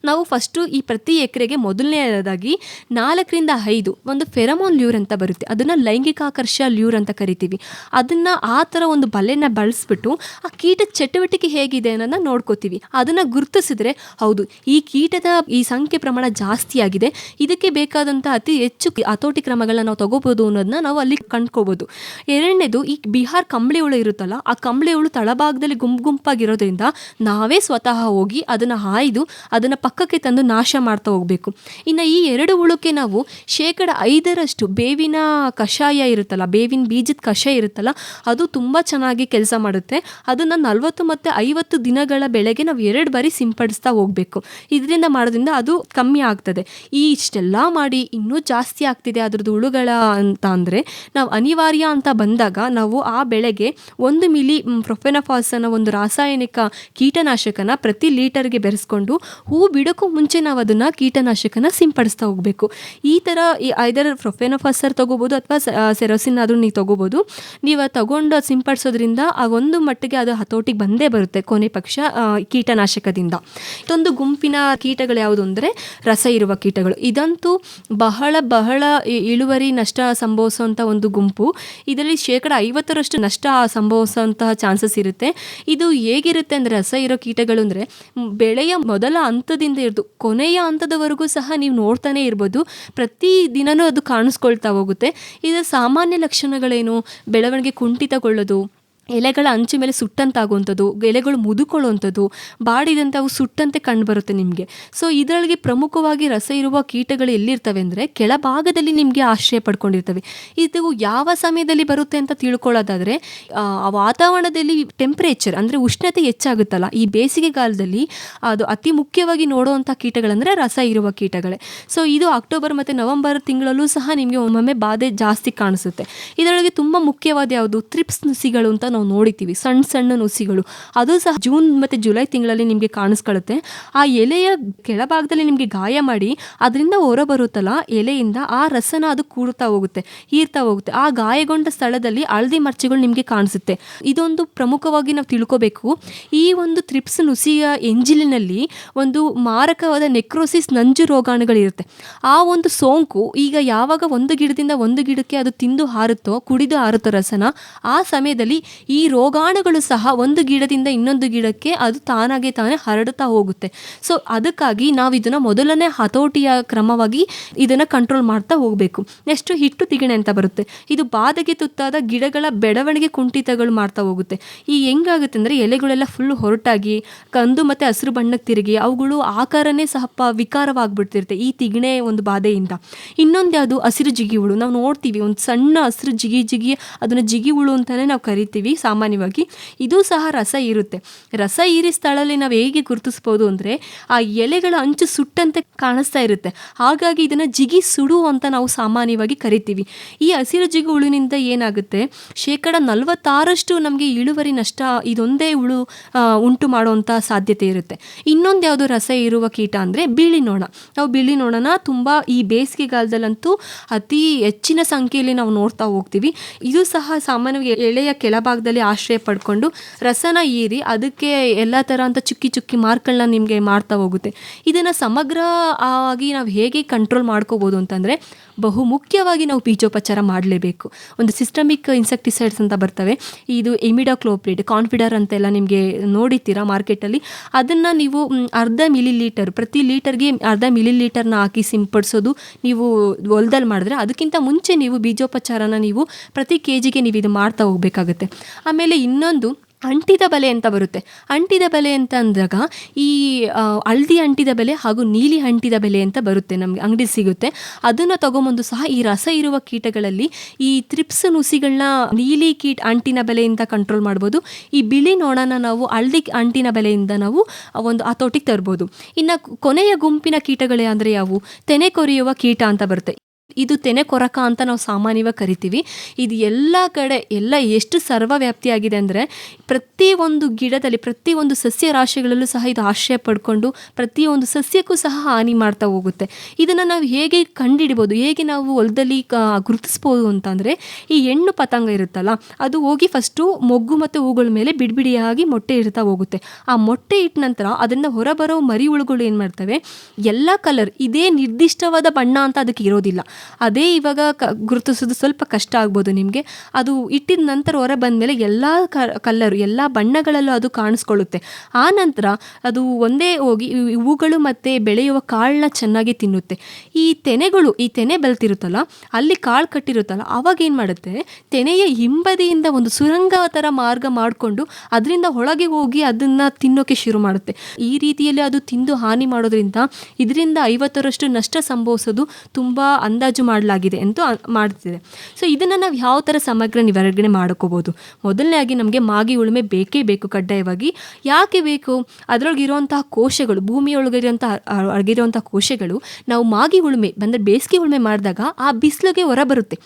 ನಾವು ಫಸ್ಟು ಈ ಪ್ರತಿ ಎಕರೆಗೆ ಮೊದಲನೇದಾಗಿ 4ರಿಂದ 5 ಒಂದು ಫೆರಮೋನ್ ಲ್ಯೂರ್ ಅಂತ ಬರುತ್ತೆ. ಅದನ್ನು ಲೈಂಗಿಕಾಕರ್ಷ ಲ್ಯೂರ್ ಅಂತ ಕರಿತೀವಿ. ಅದನ್ನು ಆ ಥರ ಒಂದು ಬಲೆನ ಬಳಸ್ಬಿಟ್ಟು ಆ ಕೀಟದ ಚಟುವಟಿಕೆ ಹೇಗಿದೆ ಅನ್ನೋದನ್ನ ನೋಡ್ಕೋತೀವಿ. ಅದನ್ನು ಗುರುತಿಸಿದ್ರೆ ಹೌದು ಈ ಕೀಟದ ಈ ಸಂಖ್ಯೆ ಪ್ರಮಾಣ ಜಾಸ್ತಿ ಆಗಿದೆ, ಇದಕ್ಕೆ ಬೇಕಾದಂಥ ಅತಿ ಹೆಚ್ಚು ಹತೋಟಿ ಕ್ರಮಗಳನ್ನ ನಾವು ತಗೋಬೋದು ಅನ್ನೋದನ್ನ ನಾವು ಅಲ್ಲಿ ಕಂಡ್ಕೋಬೋದು. ಎರಡನೇದು, ಈ ಬಿಹಾರ್ ಕಂಬಳಿ ಹುಳು ಇರುತ್ತಲ್ಲ, ಆ ಕಂಬಳಿ ಹುಳು ತಳಭಾಗದಲ್ಲಿ ಗುಂಪಾಗಿರೋದ್ರಿಂದ ನಾವೇ ಸ್ವತಃ ಹೋಗಿ ಅದನ್ನು ಆಯ್ದು ಅದನ್ನು ಪಕ್ಕಕ್ಕೆ ತಂದು ನಾಶ ಮಾಡ್ತಾ ಹೋಗಬೇಕು. ಇನ್ನು ಈ 2 ಹುಳುಕ್ಕೆ ನಾವು 5% ಬೇವಿನ ಕಷಾಯ ಇರುತ್ತಲ್ಲ, ಬೇವಿನ ಬೀಜದ ಕಷಾಯ ಇರುತ್ತಲ್ಲ, ಅದು ತುಂಬ ಚೆನ್ನಾಗಿ ಕೆಲಸ ಮಾಡುತ್ತೆ. ಅದನ್ನು 40 ಮತ್ತು 50 ದಿನಗಳ ಬೆಳೆಗೆ ನಾವು 2 ಬಾರಿ ಸಿಂಪಡಿಸ್ತಾ ಹೋಗಬೇಕು. ಇದರಿಂದ ಮಾಡೋದ್ರಿಂದ ಅದು ಕಮ್ಮಿ ಆಗ್ತದೆ. ಇಷ್ಟೆಲ್ಲ ಮಾಡಿ ಇನ್ನೂ ಜಾಸ್ತಿ ಆಗ್ತಿದೆ ಅದ್ರದ್ದು ಹುಳುಗಳ ಅಂತ ಅಂದರೆ, ನಾವು ಅನಿವಾರ್ಯ ಅಂತ ಬಂದಾಗ ನಾವು ಆ ಬೆಳೆಗೆ 1 ಮಿಲಿ ಪ್ರೊಫೆನಫಾಸ್ ಅನ್ನೋ ಒಂದು ರಾಸಾಯನಿಕ ಕೀಟನಾಶಕನ ಪ್ರತಿ ಲೀಟರ್ಗೆ ಬೆರೆಸ್ಕೊಂಡು ಹೂ ಬಿಡೋಕ್ಕೂ ಮುಂಚೆ ನಾವು ಅದನ್ನು ಕೀಟನಾಶಕನ ಸಿಂಪಡಿಸ್ತಾ ಹೋಗಬೇಕು. ಈ ಥರ ಐದರ್ ಪ್ರೊಫೆನೋಫಾಸರ್ ತೊಗೋಬೋದು ಅಥವಾ ಸೆರೋಸಿನ್ ಆದರೂ ನೀವು ತೊಗೋಬೋದು. ನೀವು ತಗೊಂಡು ಸಿಂಪಡಿಸೋದ್ರಿಂದ ಆ ಒಂದು ಮಟ್ಟಿಗೆ ಅದು ಹತೋಟಿಗೆ ಬಂದೇ ಬರುತ್ತೆ ಕೊನೆ ಪಕ್ಷ ಕೀಟನಾಶಕದಿಂದ. ಇದೊಂದು ಗುಂಪಿನ ಕೀಟಗಳು ಯಾವುದು ಅಂದರೆ ರಸ ಇರುವ ಕೀಟಗಳು. ಇದಂತೂ ಬಹಳ ಇಳುವರಿ ನಷ್ಟ ಸಂಭವಿಸುವಂಥ ಒಂದು ಗುಂಪು. ಇದರಲ್ಲಿ 50% ನಷ್ಟ ಸಂಭವಿಸುವಂತಹ ಚಾನ್ಸಸ್ ಇರುತ್ತೆ. ಇದು ಹೇಗಿರುತ್ತೆ ಅಂದರೆ, ರಸ ಇರೋ ಕೀಟಗಳು ಅಂದರೆ ಬೆಳೆಯ ಮೊದಲ ಹಂತದಿಂದ ಹಿಡಿದು ಕೊನೆಯ ಹಂತದವರೆಗೂ ಸಹ ನೀವು ನೋಡ್ತಾನೆ ಇರ್ಬೋದು. ಪ್ರತಿ ದಿನವೂ ಅದು ಕಾಣಿಸ್ಕೊಳ್ತಾ ಹೋಗುತ್ತೆ. ಇದರ ಸಾಮಾನ್ಯ ಲಕ್ಷಣಗಳೇನು? ಬೆಳವಣಿಗೆ ಕುಂಠಿತಗೊಳ್ಳೋದು, ಎಲೆಗಳ ಅಂಚು ಮೇಲೆ ಸುಟ್ಟಂತಾಗುವಂಥದ್ದು, ಎಲೆಗಳು ಮುದುಕೊಳ್ಳುವಂಥದ್ದು, ಬಾಡಿದಂತೆ ಅವು ಸುಟ್ಟಂತೆ ಕಂಡುಬರುತ್ತೆ ನಿಮಗೆ. ಸೊ ಇದರೊಳಗೆ ಪ್ರಮುಖವಾಗಿ ರಸ ಇರುವ ಕೀಟಗಳು ಎಲ್ಲಿರ್ತವೆ ಅಂದರೆ ಕೆಳಭಾಗದಲ್ಲಿ ನಿಮಗೆ ಆಶ್ರಯ ಪಡ್ಕೊಂಡಿರ್ತವೆ. ಇದು ಯಾವ ಸಮಯದಲ್ಲಿ ಬರುತ್ತೆ ಅಂತ ತಿಳ್ಕೊಳ್ಳೋದಾದರೆ, ವಾತಾವರಣದಲ್ಲಿ ಟೆಂಪ್ರೇಚರ್ ಅಂದರೆ ಉಷ್ಣತೆ ಹೆಚ್ಚಾಗುತ್ತಲ್ಲ, ಈ ಬೇಸಿಗೆಗಾಲದಲ್ಲಿ ಅದು ಅತಿ ಮುಖ್ಯವಾಗಿ ನೋಡುವಂಥ ಕೀಟಗಳಂದರೆ ರಸ ಇರುವ ಕೀಟಗಳೇ. ಸೊ ಇದು ಅಕ್ಟೋಬರ್ ಮತ್ತು ನವೆಂಬರ್ ತಿಂಗಳಲ್ಲೂ ಸಹ ನಿಮಗೆ ಒಮ್ಮೊಮ್ಮೆ ಬಾಧೆ ಜಾಸ್ತಿ ಕಾಣಿಸುತ್ತೆ. ಇದರೊಳಗೆ ತುಂಬ ಮುಖ್ಯವಾದ ಯಾವುದು, ಥ್ರಿಪ್ಸ್ ನುಸಿಗಳು ಅಂತ ನಾವು ನೋಡಿತೀವಿ. ಸಣ್ಣ ನುಸಿಗಳು ಅದು ಸಹ ಜೂನ್ ಮತ್ತು ಜುಲೈ ತಿಂಗಳಲ್ಲಿ ನಿಮಗೆ ಕಾಣಿಸ್ಕೊಳ್ಳುತ್ತೆ. ಆ ಎಲೆಯ ಕೆಳಭಾಗದಲ್ಲಿ ನಿಮಗೆ ಗಾಯ ಮಾಡಿ ಅದರಿಂದ ಹೊರ ಬರುತ್ತಲ್ಲ ಎಲೆಯಿಂದ, ಆ ರಸನ ಅದು ಕೂಡ್ತಾ ಹೋಗುತ್ತೆ, ಹೀರ್ತಾ ಹೋಗುತ್ತೆ. ಆ ಗಾಯಗೊಂಡ ಸ್ಥಳದಲ್ಲಿ ಹಳದಿ ಮಚ್ಚೆಗಳು ನಿಮಗೆ ಕಾಣಿಸುತ್ತೆ. ಇದೊಂದು ಪ್ರಮುಖವಾಗಿ ನಾವು ತಿಳ್ಕೋಬೇಕು. ಈ ಒಂದು ಥ್ರಿಪ್ಸ್ ನುಸಿಯ ಎಂಜಿಲಿನಲ್ಲಿ ಒಂದು ಮಾರಕವಾದ ನೆಕ್ರೋಸಿಸ್ ನಂಜು ರೋಗಾಣುಗಳಿರುತ್ತೆ. ಆ ಒಂದು ಸೋಂಕು ಈಗ ಯಾವಾಗ ಒಂದು ಗಿಡದಿಂದ ಒಂದು ಗಿಡಕ್ಕೆ ಅದು ತಿಂದು ಹಾರುತ್ತೋ, ಕುಡಿದು ಹಾರುತ್ತೋ ರಸನ, ಆ ಸಮಯದಲ್ಲಿ ಈ ರೋಗಾಣುಗಳು ಸಹ ಒಂದು ಗಿಡದಿಂದ ಇನ್ನೊಂದು ಗಿಡಕ್ಕೆ ಅದು ತಾನಾಗೆ ತಾನೇ ಹರಡುತ್ತಾ ಹೋಗುತ್ತೆ. ಸೊ ಅದಕ್ಕಾಗಿ ನಾವು ಇದನ್ನು ಮೊದಲನೇ ಹತೋಟಿಯ ಕ್ರಮವಾಗಿ ಇದನ್ನು ಕಂಟ್ರೋಲ್ ಮಾಡ್ತಾ ಹೋಗಬೇಕು. ನೆಕ್ಸ್ಟು ಹಿಟ್ಟು ತಿಗಣೆ ಅಂತ ಬರುತ್ತೆ. ಇದು ಬಾಧೆಗೆ ತುತ್ತಾದ ಗಿಡಗಳ ಬೆಳವಣಿಗೆ ಕುಂಠಿತಗಳು ಮಾಡ್ತಾ ಹೋಗುತ್ತೆ. ಈ ಹೆಂಗಾಗುತ್ತೆ ಅಂದರೆ ಎಲೆಗಳೆಲ್ಲ ಫುಲ್ ಹೊರಟಾಗಿ ಕಂದು ಮತ್ತು ಹಸಿರು ಬಣ್ಣಕ್ಕೆ ತಿರುಗಿ ಅವುಗಳು ಆಕಾರನೇ ಸಹ ವಿಕಾರವಾಗಿಬಿಡ್ತಿರುತ್ತೆ ಈ ತಿಗಣೆ ಒಂದು ಬಾಧೆಯಿಂದ. ಇನ್ನೊಂದು ಯಾವುದು, ಹಸಿರು ಜಿಗಿ ಹುಳು. ನಾವು ನೋಡ್ತೀವಿ ಒಂದು ಸಣ್ಣ ಹಸಿರು ಜಿಗಿ ಅದನ್ನು ಜಿಗಿ ಹುಳು ಅಂತಲೇ ನಾವು ಕರಿತೀವಿ. ಸಾಮಾನ್ಯವಾಗಿ ಇದು ಸಹ ರಸ ಇರುತ್ತೆ. ರಸ ಹೀರಿ ಸ್ಥಳದಲ್ಲಿ ನಾವು ಹೇಗೆ ಗುರುತಿಸ್ಬೋದು ಅಂದರೆ ಆ ಎಲೆಗಳ ಅಂಚು ಸುಟ್ಟಂತೆ ಕಾಣಿಸ್ತಾ ಇರುತ್ತೆ. ಹಾಗಾಗಿ ಇದನ್ನು ಜಿಗಿ ಸುಡು ಅಂತ ನಾವು ಸಾಮಾನ್ಯವಾಗಿ ಕರಿತೀವಿ. ಈ ಹಸಿರು ಜಿಗಿ ಹುಳುವಿನಿಂದ ಏನಾಗುತ್ತೆ, 46% ನಮಗೆ ಇಳುವರಿ ನಷ್ಟ ಇದೊಂದೇ ಹುಳು ಉಂಟು ಮಾಡುವಂಥ ಸಾಧ್ಯತೆ ಇರುತ್ತೆ. ಇನ್ನೊಂದು ಯಾವುದು ರಸ ಇರುವ ಕೀಟ ಅಂದರೆ ಬಿಳಿ ನೊಣ. ನಾವು ಬಿಳಿ ನೊಣನ ತುಂಬ ಈ ಬೇಸಿಗೆಗಾಲದಲ್ಲಂತೂ ಅತಿ ಹೆಚ್ಚಿನ ಸಂಖ್ಯೆಯಲ್ಲಿ ನಾವು ನೋಡ್ತಾ ಹೋಗ್ತೀವಿ. ಇದು ಸಹ ಸಾಮಾನ್ಯವಾಗಿ ಎಳೆಯ ಕೆಳಭಾಗದಲ್ಲಿ ಆಶ್ರಯ ಪಡ್ಕೊಂಡು ರಸನ ಹೀರಿ ಅದಕ್ಕೆ ಎಲ್ಲ ಥರ ಅಂತ ಚುಕ್ಕಿ ಚುಕ್ಕಿ ಮಾರ್ಕ್ಗಳನ್ನ ನಿಮಗೆ ಮಾಡ್ತಾ ಹೋಗುತ್ತೆ. ಇದನ್ನು ಸಮಗ್ರ ಆಗಿ ನಾವು ಹೇಗೆ ಕಂಟ್ರೋಲ್ ಮಾಡ್ಕೋಬೋದು ಅಂತಂದರೆ ಬಹುಮುಖ್ಯವಾಗಿ ನಾವು ಬೀಜೋಪಚಾರ ಮಾಡಲೇಬೇಕು. ಒಂದು ಸಿಸ್ಟಮಿಕ್ ಇನ್ಸೆಕ್ಟಿಸೈಡ್ಸ್ ಅಂತ ಬರ್ತವೆ. ಇದು ಇಮಿಡಾಕ್ಲೋಪ್ರಿಡ್, ಕಾನ್ಫಿಡರ್ ಅಂತೆಲ್ಲ ನಿಮಗೆ ನೋಡಿದ್ದೀರಾ ಮಾರ್ಕೆಟಲ್ಲಿ. ಅದನ್ನು ನೀವು ಅರ್ಧ ಮಿಲಿಲೀಟರ್, ಪ್ರತಿ ಲೀಟರ್ಗೆ ಅರ್ಧ ಮಿಲಿಲೀಟರ್ನ ಹಾಕಿ ಸಿಂಪಡಿಸೋದು ನೀವು ಹೊಲದಲ್ಲಿ ಮಾಡಿದ್ರೆ, ಅದಕ್ಕಿಂತ ಮುಂಚೆ ನೀವು ಬೀಜೋಪಚಾರನ ನೀವು ಪ್ರತಿ ಕೆಜಿಗೆ ನೀವು ಇದು ಮಾಡ್ತಾ ಹೋಗಬೇಕಾಗುತ್ತೆ. ಆಮೇಲೆ ಇನ್ನೊಂದು ಅಂಟಿದ ಬಲೆ ಅಂತ ಬರುತ್ತೆ. ಅಂಟಿದ ಬಲೆ ಅಂತ ಅಂದಾಗ ಈ ಹಳದಿ ಅಂಟಿದ ಬಲೆ ಹಾಗೂ ನೀಲಿ ಅಂಟಿದ ಬಲೆ ಅಂತ ಬರುತ್ತೆ, ನಮಗೆ ಅಂಗಡಿ ಸಿಗುತ್ತೆ. ಅದನ್ನು ತಗೊಂಬಂದು ಸಹ ಈ ರಸ ಇರುವ ಕೀಟಗಳಲ್ಲಿ ಈ ತ್ರಿಪ್ಸ್ ನುಸಿಗಳನ್ನ ನೀಲಿ ಅಂಟಿನ ಬಲೆಯಿಂದ ಕಂಟ್ರೋಲ್ ಮಾಡ್ಬೋದು. ಈ ಬಿಳಿ ನೊಣನ ನಾವು ಹಳದಿ ಅಂಟಿನ ಬಲೆಯಿಂದ ನಾವು ಒಂದು ಹತೋಟಿಗೆ ತರ್ಬೋದು. ಇನ್ನು ಕೊನೆಯ ಗುಂಪಿನ ಕೀಟಗಳೇ ಅಂದರೆ ಯಾವುವು, ತೆನೆ ಕೊರೆಯುವ ಕೀಟ ಅಂತ ಬರುತ್ತೆ. ಇದು ತೆನೆ ಕೊರಕ ಅಂತ ನಾವು ಸಾಮಾನ್ಯವಾಗಿ ಕರಿತೀವಿ. ಇದು ಎಲ್ಲ ಕಡೆ ಎಷ್ಟು ಸರ್ವವ್ಯಾಪ್ತಿಯಾಗಿದೆ ಅಂದರೆ ಪ್ರತಿಯೊಂದು ಗಿಡದಲ್ಲಿ, ಪ್ರತಿಯೊಂದು ಸಸ್ಯ ರಾಶಿಗಳಲ್ಲೂ ಸಹ ಇದು ಆಶ್ರಯ ಪಡ್ಕೊಂಡು ಪ್ರತಿಯೊಂದು ಸಸ್ಯಕ್ಕೂ ಸಹ ಹಾನಿ ಮಾಡ್ತಾ ಹೋಗುತ್ತೆ. ಇದನ್ನು ನಾವು ಹೇಗೆ ಕಂಡುಹಿಡ್ಬೋದು, ಹೇಗೆ ನಾವು ಹೊಲದಲ್ಲಿ ಗುರುತಿಸ್ಬೋದು ಅಂತಂದರೆ, ಈ ಹೆಣ್ಣು ಪತಂಗ ಇರುತ್ತಲ್ಲ, ಅದು ಹೋಗಿ ಫಸ್ಟು ಮೊಗ್ಗು ಮತ್ತು ಹೂಗಳ ಮೇಲೆ ಬಿಡಿಬಿಡಿಯಾಗಿ ಮೊಟ್ಟೆ ಇಡ್ತಾ ಹೋಗುತ್ತೆ. ಆ ಮೊಟ್ಟೆ ಇಟ್ಟ ನಂತರ ಅದರಿಂದ ಹೊರಬರೋ ಮರಿ ಹುಳುಗಳು ಏನು ಮಾಡ್ತವೆ, ಎಲ್ಲ ಕಲರ್, ಇದೇ ನಿರ್ದಿಷ್ಟವಾದ ಬಣ್ಣ ಅಂತ ಅದಕ್ಕೆ ಇರೋದಿಲ್ಲ. ಅದೇ ಇವಾಗ ಗುರುತಿಸೋದು ಸ್ವಲ್ಪ ಕಷ್ಟ ಆಗ್ಬೋದು ನಿಮಗೆ. ಅದು ಇಟ್ಟಿದ ನಂತರ ಹೊರ ಬಂದಮೇಲೆ ಎಲ್ಲ ಕಲರು, ಎಲ್ಲ ಬಣ್ಣಗಳಲ್ಲೂ ಅದು ಕಾಣಿಸ್ಕೊಳ್ಳುತ್ತೆ. ಆ ನಂತರ ಅದು ಒಂದೇ ಹೋಗಿ ಹೂಗಳು ಮತ್ತು ಬೆಳೆಯುವ ಕಾಳನ್ನ ಚೆನ್ನಾಗಿ ತಿನ್ನುತ್ತೆ. ಈ ತೆನೆ ಬೆಳ್ತಿರುತ್ತಲ್ಲ, ಅಲ್ಲಿ ಕಾಳು ಕಟ್ಟಿರುತ್ತಲ್ಲ, ಅವಾಗ ಏನು ಮಾಡುತ್ತೆ, ತೆನೆಯ ಹಿಂಬದಿಯಿಂದ ಒಂದು ಸುರಂಗ ಥರ ಮಾರ್ಗ ಮಾಡಿಕೊಂಡು ಅದರಿಂದ ಒಳಗೆ ಹೋಗಿ ಅದನ್ನು ತಿನ್ನೋಕೆ ಶುರು ಮಾಡುತ್ತೆ. ಈ ರೀತಿಯಲ್ಲಿ ಅದು ತಿಂದು ಹಾನಿ ಮಾಡೋದ್ರಿಂದ ಇದರಿಂದ 50% ನಷ್ಟ ಸಂಭವಿಸೋದು ತುಂಬ ಅಂದಾಜು ಮಾಡಲಾಗಿದೆ ಅಂತ ಮಾಡ್ತಿದೆ. ಸೊ ಇದನ್ನು ನಾವು ಯಾವ ಥರ ಸಮಗ್ರ ನಿವಾರಣೆ ಮಾಡ್ಕೋಬೋದು? ಮೊದಲನೇದಾಗಿ ನಮಗೆ ಮಾಗಿ ಉಳುಮೆ ಬೇಕೇ ಬೇಕು ಕಡ್ಡಾಯವಾಗಿ. ಯಾಕೆ ಬೇಕು? ಅದರೊಳಗಿರುವಂತಹ ಕೋಶಗಳು, ಭೂಮಿಯೊಳಗಿರುವಂಥ ಕೋಶಗಳು ನಾವು ಮಾಗಿ ಉಳುಮೆ ಬಂದರೆ ಬೇಸಿಗೆ ಉಳುಮೆ ಮಾಡಿದಾಗ ಆ ಬಿಸಿಲಿಗೆ ಹೊರ ಬರುತ್ತೆ.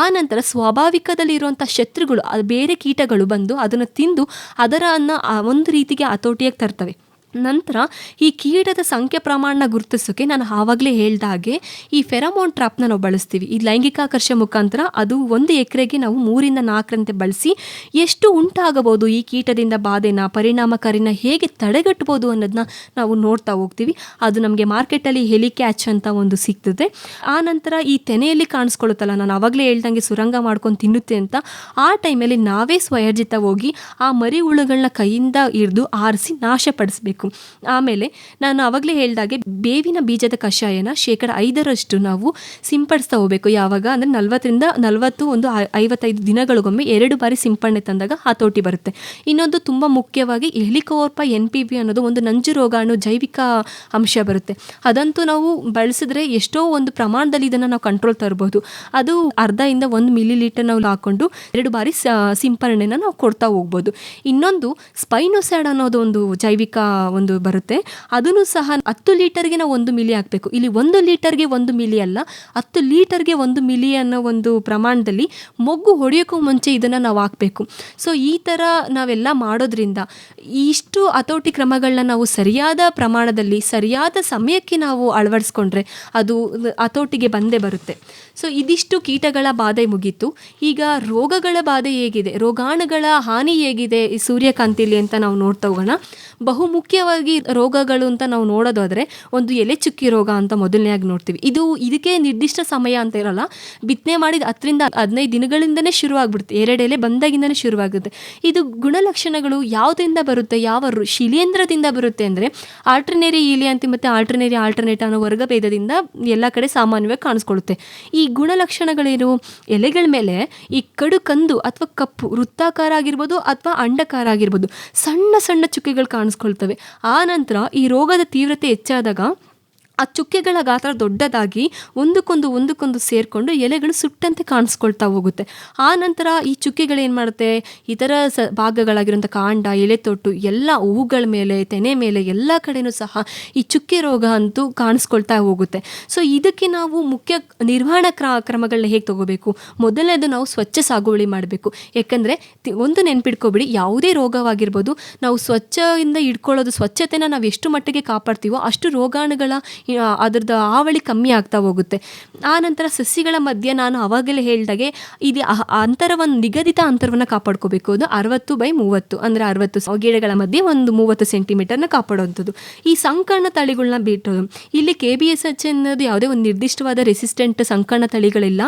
ಆ ನಂತರ ಸ್ವಾಭಾವಿಕದಲ್ಲಿ ಇರುವಂಥ ಶತ್ರುಗಳು, ಬೇರೆ ಕೀಟಗಳು ಬಂದು ಅದನ್ನು ತಿಂದು ಅದರನ್ನು ಒಂದು ರೀತಿಗೆ ಹತೋಟಿಯಾಗಿ ತರ್ತವೆ. ನಂತರ ಈ ಕೀಟದ ಸಂಖ್ಯೆ ಪ್ರಮಾಣನ ಗುರುತಿಸೋಕ್ಕೆ ನಾನು ಆವಾಗಲೇ ಹೇಳ್ದ ಹಾಗೆ ಈ ಫೆರಮೋನ್ ಟ್ರಾಪ್ನ ನಾವು ಬಳಸ್ತೀವಿ. ಈ ಲೈಂಗಿಕಾಕರ್ಷ ಮುಖಾಂತರ ಅದು 1 ಎಕರೆಗೆ ನಾವು 3-4 ಬಳಸಿ ಎಷ್ಟು ಉಂಟಾಗಬಹುದು ಈ ಕೀಟದಿಂದ ಬಾಧೆನ, ಪರಿಣಾಮಕಾರಿನ ಹೇಗೆ ತಡೆಗಟ್ಟಬಹುದು ಅನ್ನೋದನ್ನ ನಾವು ನೋಡ್ತಾ ಹೋಗ್ತೀವಿ. ಅದು ನಮಗೆ ಮಾರ್ಕೆಟಲ್ಲಿ ಹೆಲಿಕ್ಯಾಚ್ ಅಂತ ಒಂದು ಸಿಗ್ತದೆ. ಆ ನಂತರ ಈ ತೆನೆಯಲ್ಲಿ ಕಾಣಿಸ್ಕೊಳ್ಳುತ್ತಲ್ಲ, ನಾನು ಆವಾಗಲೇ ಹೇಳ್ದಂಗೆ ಸುರಂಗ ಮಾಡ್ಕೊಂಡು ತಿನ್ನುತ್ತೆ ಅಂತ, ಆ ಟೈಮಲ್ಲಿ ನಾವೇ ಸ್ವಯರ್ಜಿತ ಹೋಗಿ ಆ ಮರಿ ಹುಳುಗಳನ್ನ ಕೈಯಿಂದ ಹಿಡಿದು ಆರಿಸಿ ನಾಶಪಡಿಸಬೇಕು. ಆಮೇಲೆ ನಾನು ಆವಾಗಲೇ ಹೇಳ್ದಾಗೆ ಬೇವಿನ ಬೀಜದ ಕಷಾಯನ 5% ನಾವು ಸಿಂಪಡಿಸ್ತಾ ಹೋಗಬೇಕು. ಯಾವಾಗ ಅಂದರೆ 40-55 ದಿನಗಳಿಗೊಮ್ಮೆ 2 ಬಾರಿ ಸಿಂಪಡಣೆ ತಂದಾಗ ಹತೋಟಿ ಬರುತ್ತೆ. ಇನ್ನೊಂದು ತುಂಬ ಮುಖ್ಯವಾಗಿ ಹೆಲಿಕೋವರ್ಪ NPV ಅನ್ನೋದು ಒಂದು ನಂಜು ರೋಗಾಣು ಜೈವಿಕ ಅಂಶ ಬರುತ್ತೆ. ಅದಂತೂ ನಾವು ಬಳಸಿದ್ರೆ ಎಷ್ಟೋ ಒಂದು ಪ್ರಮಾಣದಲ್ಲಿ ಇದನ್ನು ನಾವು ಕಂಟ್ರೋಲ್ ತರಬಹುದು. ಅದು 1/2 ಮಿಲಿಲೀಟರ್ ನಾವು ಹಾಕ್ಕೊಂಡು 2 ಬಾರಿ ಸಿಂಪರಣೆನ ನಾವು ಕೊಡ್ತಾ ಹೋಗ್ಬೋದು. ಇನ್ನೊಂದು ಸ್ಪೈನೋಸ್ಯಾಡ್ ಅನ್ನೋದು ಒಂದು ಜೈವಿಕ ಒಂದು ಬರುತ್ತೆ. ಅದನ್ನು ಸಹ 10 ಲೀಟರ್ಗೆ ನಾವು 1 ಮಿಲಿ ಹಾಕಬೇಕು. ಇಲ್ಲಿ 1 ಲೀಟರ್ಗೆ 1 ಮಿಲಿ ಅಲ್ಲ, 10 ಲೀಟರ್ಗೆ 1 ಮಿಲಿ ಅನ್ನೋ ಒಂದು ಪ್ರಮಾಣದಲ್ಲಿ ಮೊಗ್ಗು ಹೊಡೆಯೋಕ್ಕೂ ಮುಂಚೆ ಇದನ್ನು ನಾವು ಹಾಕಬೇಕು. ಸೊ ಈ ಥರ ನಾವೆಲ್ಲ ಮಾಡೋದ್ರಿಂದ ಇಷ್ಟು ಹತೋಟಿ ಕ್ರಮಗಳನ್ನ ನಾವು ಸರಿಯಾದ ಪ್ರಮಾಣದಲ್ಲಿ ಸರಿಯಾದ ಸಮಯಕ್ಕೆ ನಾವು ಅಳವಡಿಸ್ಕೊಂಡ್ರೆ ಅದು ಹತೋಟಿಗೆ ಬಂದೇ ಬರುತ್ತೆ. ಸೊ ಇದಿಷ್ಟು ಕೀಟಗಳ ಬಾಧೆ ಮುಗೀತು. ಈಗ ರೋಗಗಳ ಬಾಧೆ ಹೇಗಿದೆ, ರೋಗಾಣುಗಳ ಹಾನಿ ಹೇಗಿದೆ ಈ ಸೂರ್ಯಕಾಂತಿಲಿ ಅಂತ ನಾವು ನೋಡ್ತಾ ಹೋಗೋಣ. ಬಹುಮುಖ್ಯವಾಗಿ ರೋಗಗಳು ಅಂತ ನಾವು ನೋಡೋದಾದರೆ ಒಂದು ಎಲೆ ಚುಕ್ಕಿ ರೋಗ ಅಂತ ಮೊದಲನೇಯಾಗಿ ನೋಡ್ತೀವಿ. ಇದಕ್ಕೆ ನಿರ್ದಿಷ್ಟ ಸಮಯ ಅಂತ ಇರಲ್ಲ. ಬಿತ್ತನೆ ಮಾಡಿದ 10-15 ದಿನಗಳಿಂದನೇ ಶುರುವಾಗ್ಬಿಡುತ್ತೆ. 2 ಎಲೆ ಬಂದಾಗಿಂದನೇ ಶುರುವಾಗುತ್ತೆ. ಇದು ಗುಣಲಕ್ಷಣಗಳು ಯಾವುದರಿಂದ ಬರುತ್ತೆ, ಯಾವ ಶಿಲೀಂಧ್ರದಿಂದ ಬರುತ್ತೆ ಅಂದರೆ ಆಲ್ಟರ್ನೇರಿ ಈಲಿಯಾಂತಿ ಮತ್ತು ಆಲ್ಟರ್ನೇಟ್ ಅನ್ನೋ ವರ್ಗಭೇದದಿಂದ ಎಲ್ಲ ಕಡೆ ಸಾಮಾನ್ಯವಾಗಿ ಕಾಣಿಸ್ಕೊಳ್ಳುತ್ತೆ. ಈ ಗುಣಲಕ್ಷಣಗಳೇನು? ಎಲೆಗಳ ಮೇಲೆ ಈ ಕಡು ಕಂದು ಅಥವಾ ಕಪ್ಪು ವೃತ್ತಾಕಾರ ಆಗಿರ್ಬೋದು ಅಥವಾ ಅಂಡಕಾರ ಆಗಿರ್ಬೋದು ಸಣ್ಣ ಸಣ್ಣ ಚುಕ್ಕೆಗಳು ಕಾಣಿಸ್ಕೊಳ್ತವೆ. ಆ ನಂತರ ಈ ರೋಗದ ತೀವ್ರತೆ ಹೆಚ್ಚಾದಾಗ ಆ ಚುಕ್ಕೆಗಳ ಗಾತ್ರ ದೊಡ್ಡದಾಗಿ ಒಂದಕ್ಕೊಂದು ಸೇರಿಕೊಂಡು ಎಲೆಗಳು ಸುಟ್ಟಂತೆ ಕಾಣಿಸ್ಕೊಳ್ತಾ ಹೋಗುತ್ತೆ. ಆ ನಂತರ ಈ ಚುಕ್ಕೆಗಳೇನು ಮಾಡುತ್ತೆ, ಇತರ ಭಾಗಗಳಾಗಿರುವಂಥ ಕಾಂಡ, ಎಲೆ ತೊಟ್ಟು ಎಲ್ಲ ಹೂಗಳ ಮೇಲೆ, ತೆನೆ ಮೇಲೆ ಎಲ್ಲ ಕಡೆನೂ ಸಹ ಈ ಚುಕ್ಕೆ ರೋಗ ಅಂತೂ ಕಾಣಿಸ್ಕೊಳ್ತಾ ಹೋಗುತ್ತೆ. ಸೊ ಇದಕ್ಕೆ ನಾವು ಮುಖ್ಯ ನಿರ್ವಹಣಾ ಕ್ರಮಗಳನ್ನ ಹೇಗೆ ತಗೋಬೇಕು? ಮೊದಲನೇದು ನಾವು ಸ್ವಚ್ಛ ಸಾಗುವಳಿ ಮಾಡಬೇಕು. ಯಾಕಂದರೆ ಒಂದು ನೆನ್ಪಿಡ್ಕೊಬಿಡಿ, ಯಾವುದೇ ರೋಗವಾಗಿರ್ಬೋದು, ನಾವು ಸ್ವಚ್ಛದಿಂದ ಇಟ್ಕೊಳ್ಳೋದು, ಸ್ವಚ್ಛತೆನ ನಾವು ಎಷ್ಟು ಮಟ್ಟಿಗೆ ಕಾಪಾಡ್ತೀವೋ ಅಷ್ಟು ರೋಗಾಣುಗಳ ಅದರದ್ದು ಹಾವಳಿ ಕಮ್ಮಿ ಆಗ್ತಾ ಹೋಗುತ್ತೆ. ಆ ನಂತರ ಸಸಿಗಳ ಮಧ್ಯೆ ನಾನು ಅವಾಗಲೇ ಹೇಳಿದಾಗೆ ಇದು ಅಂತರವನ್ನು, ನಿಗದಿತ ಅಂತರವನ್ನು ಕಾಪಾಡ್ಕೋಬೇಕು. ಅದು 60x30, ಅಂದರೆ 60 ಗಿಡಗಳ ಮಧ್ಯೆ ಒಂದು 30 ಸೆಂಟಿಮೀಟರ್ನ ಕಾಪಾಡುವಂಥದ್ದು. ಈ ಸಂಕರ್ಣ ತಳಿಗಳನ್ನ ಬಿಟ್ಟೋದು, ಇಲ್ಲಿ KBSH ಅನ್ನೋದು ಯಾವುದೇ ಒಂದು ನಿರ್ದಿಷ್ಟವಾದ ರೆಸಿಸ್ಟೆಂಟ್ ಸಂಕರ್ಣ ತಳಿಗಳಿಲ್ಲ.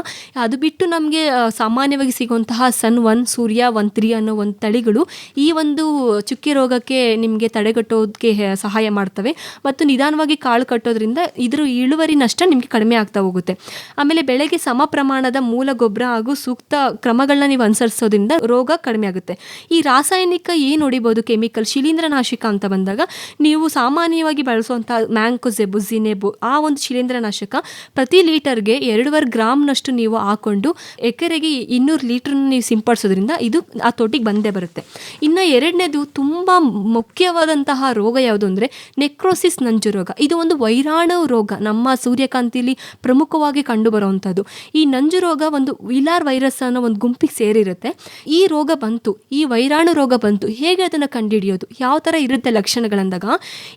ಅದು ಬಿಟ್ಟು ನಮಗೆ ಸಾಮಾನ್ಯವಾಗಿ ಸಿಗುವಂತಹ ಸನ್ 1, ಸೂರ್ಯ 1-3 ಅನ್ನೋ ಒಂದು ತಳಿಗಳು ಈ ಒಂದು ಚುಕ್ಕೆ ರೋಗಕ್ಕೆ ನಿಮಗೆ ತಡೆಗಟ್ಟೋದಕ್ಕೆ ಸಹಾಯ ಮಾಡ್ತವೆ ಮತ್ತು ನಿಧಾನವಾಗಿ ಕಾಳು ಕಟ್ಟೋದ್ರಿಂದ ಇದ್ರ ಇಳುವರಿ ನಷ್ಟ ನಿಮಗೆ ಕಡಿಮೆ ಆಗ್ತಾ ಹೋಗುತ್ತೆ. ಆಮೇಲೆ ಬೆಳೆಗೆ ಸಮ ಪ್ರಮಾಣದ ಮೂಲ ಗೊಬ್ಬರ ಹಾಗೂ ಸೂಕ್ತ ಕ್ರಮಗಳನ್ನ ನೀವು ಅನುಸರಿಸೋದ್ರಿಂದ ರೋಗ ಕಡಿಮೆ ಆಗುತ್ತೆ. ಈ ರಾಸಾಯನಿಕ ಏನು ಹೊಡಿಬೋದು, ಕೆಮಿಕಲ್ ಶಿಲೀಂಧ್ರನಾಶಕ ಅಂತ ಬಂದಾಗ ನೀವು ಸಾಮಾನ್ಯವಾಗಿ ಬಳಸುವಂಥ ಮ್ಯಾಂಕೋಜೆಬ್, ಜಿನೆಬು ಆ ಒಂದು ಶಿಲೀಂಧ್ರನಾಶಕ ಪ್ರತಿ ಲೀಟರ್ಗೆ 2.5 ಗ್ರಾಮ್ನಷ್ಟು ನೀವು ಹಾಕೊಂಡು ಎಕರೆಗೆ 200 ಲೀಟರ್ನ ನೀವು ಸಿಂಪಡಿಸೋದ್ರಿಂದ ಇದು ಆ ತೋಟಿಗೆ ಬಂದೇ ಬರುತ್ತೆ. ಇನ್ನು ಎರಡನೇದು ತುಂಬ ಮುಖ್ಯವಾದಂತಹ ರೋಗ ಯಾವುದು ಅಂದರೆ ನೆಕ್ರೋಸಿಸ್ ನಂಜು ರೋಗ. ಇದು ಒಂದು ವೈರಾಣು ರೋಗ, ನಮ್ಮ ಸೂರ್ಯಕಾಂತಿಲಿ ಪ್ರಮುಖವಾಗಿ ಕಂಡುಬರುವಂಥದ್ದು. ಈ ನಂಜು ರೋಗ ಒಂದು ವಿಲಾರ್ ವೈರಸ್ ಅನ್ನೋ ಒಂದು ಗುಂಪಿಗೆ ಸೇರಿರುತ್ತೆ. ಈ ರೋಗ ಬಂತು, ಈ ವೈರಾಣು ರೋಗ ಬಂತು, ಹೇಗೆ ಅದನ್ನು ಕಂಡುಹಿಡಿಯೋದು, ಯಾವ ಥರ ಇರುತ್ತೆ ಲಕ್ಷಣಗಳಂದಾಗ,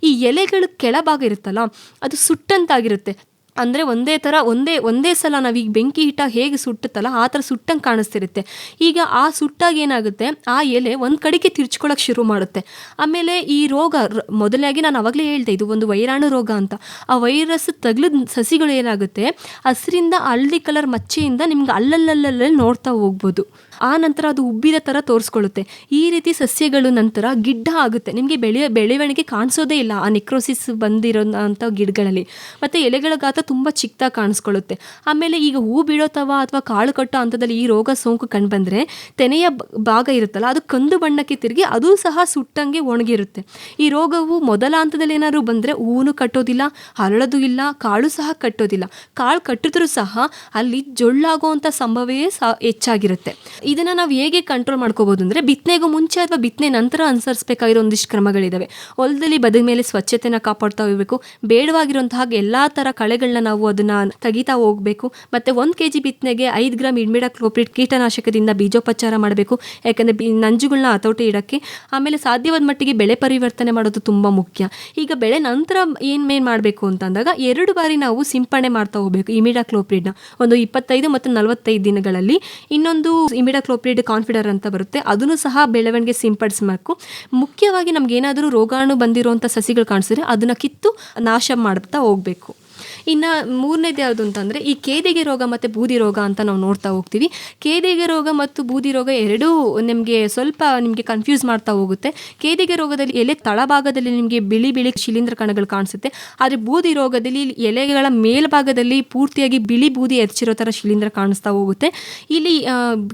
ಈ ಎಲೆಗಳು ಕೆಳಭಾಗ ಇರುತ್ತಲ್ಲ ಅದು ಸುಟ್ಟಂತಾಗಿರುತ್ತೆ. ಅಂದರೆ ಒಂದೇ ಸಲ ನಾವೀಗ ಬೆಂಕಿ ಹಿಟ್ಟ ಹೇಗೆ ಸುಟ್ಟುತ್ತಲ್ಲ ಆ ಥರ ಸುಟ್ಟಂಗೆ ಕಾಣಿಸ್ತಿರುತ್ತೆ. ಈಗ ಆ ಸುಟ್ಟಾಗ ಏನಾಗುತ್ತೆ, ಆ ಎಲೆ ಒಂದು ಕಡೆಗೆ ತಿರ್ಚ್ಕೊಳ್ಳೋಕೆ ಶುರು ಮಾಡುತ್ತೆ. ಆಮೇಲೆ ಈ ರೋಗ ಮೊದಲಾಗಿ ನಾನು ಅವಾಗಲೇ ಹೇಳ್ದೆ ಇದು ಒಂದು ವೈರಾಣು ರೋಗ ಅಂತ. ಆ ವೈರಸ್ ತಗಲಿದ ಸಸಿಗಳು ಏನಾಗುತ್ತೆ, ಹಸಿರಿಂದ ಹಳದಿ ಕಲರ್ ಮಚ್ಚೆಯಿಂದ ನಿಮ್ಗೆ ಅಲ್ಲಲ್ಲಲ್ಲೇ ನೋಡ್ತಾ ಹೋಗ್ಬೋದು. ಆ ನಂತರ ಅದು ಉಬ್ಬಿದ ಥರ ತೋರಿಸ್ಕೊಳ್ಳುತ್ತೆ. ಈ ರೀತಿ ಸಸ್ಯಗಳು ನಂತರ ಗಿಡ್ಡ ಆಗುತ್ತೆ, ನಿಮಗೆ ಬೆಳವಣಿಗೆ ಕಾಣಿಸೋದೇ ಇಲ್ಲ ಆ ನೆಕ್ರೋಸಿಸ್ ಬಂದಿರೋ ಅಂಥ ಗಿಡಗಳಲ್ಲಿ. ಮತ್ತು ಎಲೆಗಳ ಗಾತ್ರ ತುಂಬ ಚಿಕ್ಕದಾಗಿ ಕಾಣಿಸ್ಕೊಳ್ಳುತ್ತೆ. ಆಮೇಲೆ ಈಗ ಹೂ ಬಿಡೋತವ ಅಥವಾ ಕಾಳು ಕಟ್ಟೋ ಹಂತದಲ್ಲಿ ಈ ರೋಗ ಸೋಂಕು ಕಂಡುಬಂದರೆ ತೆನೆಯ ಭಾಗ ಇರುತ್ತಲ್ಲ ಅದು ಕಂದು ಬಣ್ಣಕ್ಕೆ ತಿರುಗಿ ಅದು ಸಹ ಸುಟ್ಟಂಗೆ ಒಣಗಿರುತ್ತೆ. ಈ ರೋಗವು ಮೊದಲ ಹಂತದಲ್ಲಿ ಏನಾದ್ರು ಬಂದರೆ ಹೂನು ಕಟ್ಟೋದಿಲ್ಲ, ಹರಳೋದು ಇಲ್ಲ, ಕಾಳು ಸಹ ಕಟ್ಟೋದಿಲ್ಲ. ಕಾಳು ಕಟ್ಟಿದ್ರೂ ಸಹ ಅಲ್ಲಿ ಜೊಳ್ಳಾಗುವಂಥ ಸಂಭವವೇ ಹೆಚ್ಚಾಗಿರುತ್ತೆ. ಇದನ್ನು ನಾವು ಹೇಗೆ ಕಂಟ್ರೋಲ್ ಮಾಡ್ಕೋಬೋದು ಅಂದರೆ ಬಿತ್ತನೆಗೂ ಮುಂಚೆ ಅಥವಾ ಬಿತ್ತನೆ ನಂತರ ಅನುಸರಿಸಬೇಕಾಗಿರೋ ಒಂದಿಷ್ಟು ಕ್ರಮಗಳಿದ್ದಾವೆ. ಹೊಲದಲ್ಲಿ ಬದುಕ ಮೇಲೆ ಸ್ವಚ್ಛತೆನ ಕಾಪಾಡ್ತಾ ಹೋಗಬೇಕು. ಬೇಡವಾಗಿರುವಂತಹ ಎಲ್ಲ ಥರ ಕಳೆಗಳನ್ನ ನಾವು ಅದನ್ನು ತೆಗಿತಾ ಹೋಗಬೇಕು. ಮತ್ತು 1 kg ಬಿತ್ತನೆಗೆ 5 ಗ್ರಾಮ್ ಇಮಿಡಾಕ್ಲೋಪ್ರಿಡ್ ಕೀಟನಾಶಕದಿಂದ ಬೀಜೋಪಚಾರ ಮಾಡಬೇಕು, ಯಾಕಂದರೆ ನಂಜುಗಳನ್ನ ಹತೋಟಿ ಇಡೋಕ್ಕೆ. ಆಮೇಲೆ ಸಾಧ್ಯವಾದ ಮಟ್ಟಿಗೆ ಬೆಳೆ ಪರಿವರ್ತನೆ ಮಾಡೋದು ತುಂಬ ಮುಖ್ಯ. ಈಗ ಬೆಳೆ ನಂತರ ಏನು ಮಾಡಬೇಕು ಅಂತಂದಾಗ 2 ಬಾರಿ ನಾವು ಸಿಂಪಡಣೆ ಮಾಡ್ತಾ ಹೋಗಬೇಕು ಇಮಿಡಾಕ್ಲೋಪ್ರಿಡ್ನ. ಒಂದು 25 ಮತ್ತು 45 ದಿನಗಳಲ್ಲಿ ಇನ್ನೊಂದು ಇಮಿಡಾಕ್ಲೋಪ್ರಿಡ್ ಕಾನ್ಫಿಡರ್ ಅಂತ ಬರುತ್ತೆ, ಅದನ್ನು ಸಹ ಬೆಳವಣಿಗೆ ಸಿಂಪಡಿಸಬೇಕು. ಮುಖ್ಯವಾಗಿ ನಮಗೇನಾದರೂ ರೋಗಾಣು ಬಂದಿರುವಂಥ ಸಸಿಗಳು ಕಾಣಿಸಿದ್ರೆ ಅದನ್ನು ಕಿತ್ತು ನಾಶ ಮಾಡ್ತಾ ಹೋಗಬೇಕು. ಇನ್ನು ಮೂರನೇದು ಯಾವುದು ಅಂತಂದರೆ ಈ ಕೇದಿಗೆ ರೋಗ ಮತ್ತು ಬೂದಿ ರೋಗ ಅಂತ ನಾವು ನೋಡ್ತಾ ಹೋಗ್ತೀವಿ. ಕೇದಿಗೆ ರೋಗ ಮತ್ತು ಬೂದಿ ರೋಗ ಎರಡೂ ನಿಮಗೆ ಕನ್ಫ್ಯೂಸ್ ಮಾಡ್ತಾ ಹೋಗುತ್ತೆ. ಕೇದಿಗೆ ರೋಗದಲ್ಲಿ ಎಲೆ ತಳಭಾಗದಲ್ಲಿ ನಿಮಗೆ ಬಿಳಿ ಶಿಲೀಂಧ್ರ ಕಣಗಳು ಕಾಣಿಸುತ್ತೆ. ಆದರೆ ಬೂದಿ ರೋಗದಲ್ಲಿ ಎಲೆಗಳ ಮೇಲ್ಭಾಗದಲ್ಲಿ ಪೂರ್ತಿಯಾಗಿ ಬಿಳಿ ಬೂದಿ ಹೆಚ್ಚಿರೋ ಥರ ಶಿಲೀಂಧ್ರ ಕಾಣಿಸ್ತಾ ಹೋಗುತ್ತೆ. ಇಲ್ಲಿ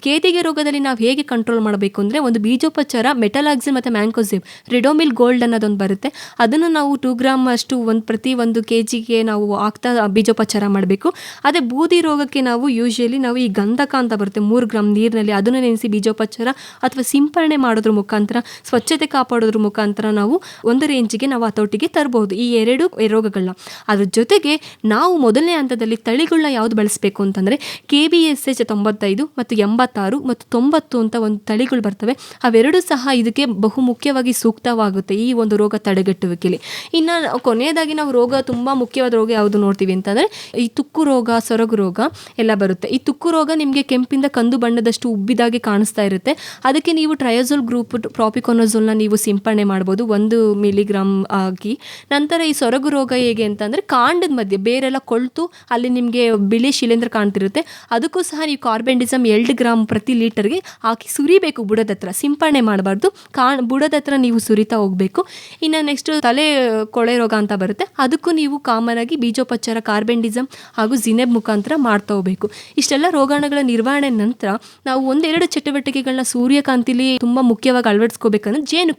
ಕೇದಿಗೆ ರೋಗದಲ್ಲಿ ನಾವು ಹೇಗೆ ಕಂಟ್ರೋಲ್ ಮಾಡಬೇಕು ಅಂದರೆ ಒಂದು ಬೀಜೋಪಚಾರ ಮೆಟಲಾಕ್ಸಿನ್ ಮತ್ತು ಮ್ಯಾಂಕೋಸಿಬ್ ರಿಡೋಮಿಲ್ ಗೋಲ್ಡ್ ಅನ್ನೋದೊಂದು ಬರುತ್ತೆ. ಅದನ್ನು ನಾವು 2 ಗ್ರಾಮ್ ಅಷ್ಟು ಪ್ರತಿ 1 kgಗೆ ನಾವು ಆಗ್ತಾ ಬೀಜೋಪಚಾರ ಮಾಡಬೇಕು. ಅದೇ ಬೂದಿ ರೋಗಕ್ಕೆ ನಾವು ಯೂಶಲಿ ಈ ಗಂಧಕ ಅಂತ ಬರುತ್ತೆ 3 ಗ್ರಾಮ್ ನೀರಿನಲ್ಲಿ, ಅದನ್ನು ನೆನೆಸಿ ಬೀಜೋಪಚಾರ ಅಥವಾ ಸಿಂಪರಣೆ ಮಾಡೋದ್ರ ಮುಖಾಂತರ, ಸ್ವಚ್ಛತೆ ಕಾಪಾಡೋದ್ರ ಮುಖಾಂತರ ನಾವು ಒಂದು ರೇಂಜಿಗೆ ನಾವು ಹತೋಟಿಗೆ ತರಬಹುದು ಈ 2 ರೋಗಗಳನ್ನ. ಅದ್ರ ಜೊತೆಗೆ ನಾವು ಮೊದಲನೇ ಹಂತದಲ್ಲಿ ತಳಿಗಳನ್ನ ಯಾವ್ದು ಬಳಸಬೇಕು ಅಂತಂದರೆ KBSH 95 ಮತ್ತು 86 ಮತ್ತು 90 ಅಂತ ಒಂದು ತಳಿಗಳು ಬರ್ತವೆ. ಅವೆರಡೂ ಸಹ ಇದಕ್ಕೆ ಬಹು ಮುಖ್ಯವಾಗಿ ಸೂಕ್ತವಾಗುತ್ತೆ ಈ ಒಂದು ರೋಗ ತಡೆಗಟ್ಟುವಿಕೆಯಲ್ಲಿ. ಇನ್ನು ಕೊನೆಯದಾಗಿ ನಾವು ರೋಗ ತುಂಬ ಮುಖ್ಯವಾದ ರೋಗ ಯಾವುದು ನೋಡ್ತೀವಿ ಅಂತಂದರೆ ಈ ತುಕ್ಕು ರೋಗ, ಸೊರಗು ರೋಗ ಎಲ್ಲ ಬರುತ್ತೆ. ಈ ತುಕ್ಕು ರೋಗ ನಿಮಗೆ ಕೆಂಪಿಂದ ಕಂದು ಬಣ್ಣದಷ್ಟು ಉಬ್ಬಿದಾಗಿ ಕಾಣಿಸ್ತಾ ಇರುತ್ತೆ. ಅದಕ್ಕೆ ನೀವು ಟ್ರಯೋಜೋಲ್ ಗ್ರೂಪ್ ಪ್ರಾಪಿಕೊನಜೋಲ್ನ ನೀವು ಸಿಂಪರಣೆ ಮಾಡ್ಬೋದು 1 ಮಿಲಿಗ್ರಾಮ್ ಆಗಿ. ನಂತರ ಈ ಸೊರಗು ರೋಗ ಹೇಗೆ ಅಂತಂದರೆ ಕಾಂಡದ ಮಧ್ಯೆ ಬೇರೆಲ್ಲ ಕೊಳ್ತು ಅಲ್ಲಿ ನಿಮಗೆ ಬಿಳಿ ಶಿಲೀಂಧ್ರ ಕಾಣ್ತಿರುತ್ತೆ. ಅದಕ್ಕೂ ಸಹ ನೀವು ಕಾರ್ಬೆಂಡಿಸಮ್ 2 ಗ್ರಾಮ್ ಪ್ರತಿ ಲೀಟರ್ಗೆ ಹಾಕಿ ಸುರಿಬೇಕು. ಬುಡದ ಹತ್ರ ಸಿಂಪರಣೆ ಮಾಡಬಾರ್ದು, ಬುಡದ ಹತ್ರ ನೀವು ಸುರಿತಾ ಹೋಗಬೇಕು. ಇನ್ನು ನೆಕ್ಸ್ಟ್ ತಲೆ ಕೊಳೆ ರೋಗ ಅಂತ ಬರುತ್ತೆ. ಅದಕ್ಕೂ ನೀವು ಕಾಮನ್ ಆಗಿ ಬೀಜೋಪಚಾರ ಬೀಜೋಪಚಾರ, ಕಾರ್ಬೆಂಡಿಸಮ್ ಹಾಗೂ ಜಿನೆಬ್ ಮುಖಾಂತರ ಮಾಡ್ತಾ ಹೋಗಬೇಕು. ಇಷ್ಟೆಲ್ಲ ರೋಗಾಣುಗಳ ನಿರ್ವಹಣೆ ನಂತರ ನಾವು ಒಂದೆರಡು ಚಟುವಟಿಕೆಗಳನ್ನ ಸೂರ್ಯಕಾಂತಿಲಿ ತುಂಬ ಮುಖ್ಯವಾಗಿ ಅಳವಡಿಸ್ಕೋಬೇಕಂದ್ರೆ ಜೇನು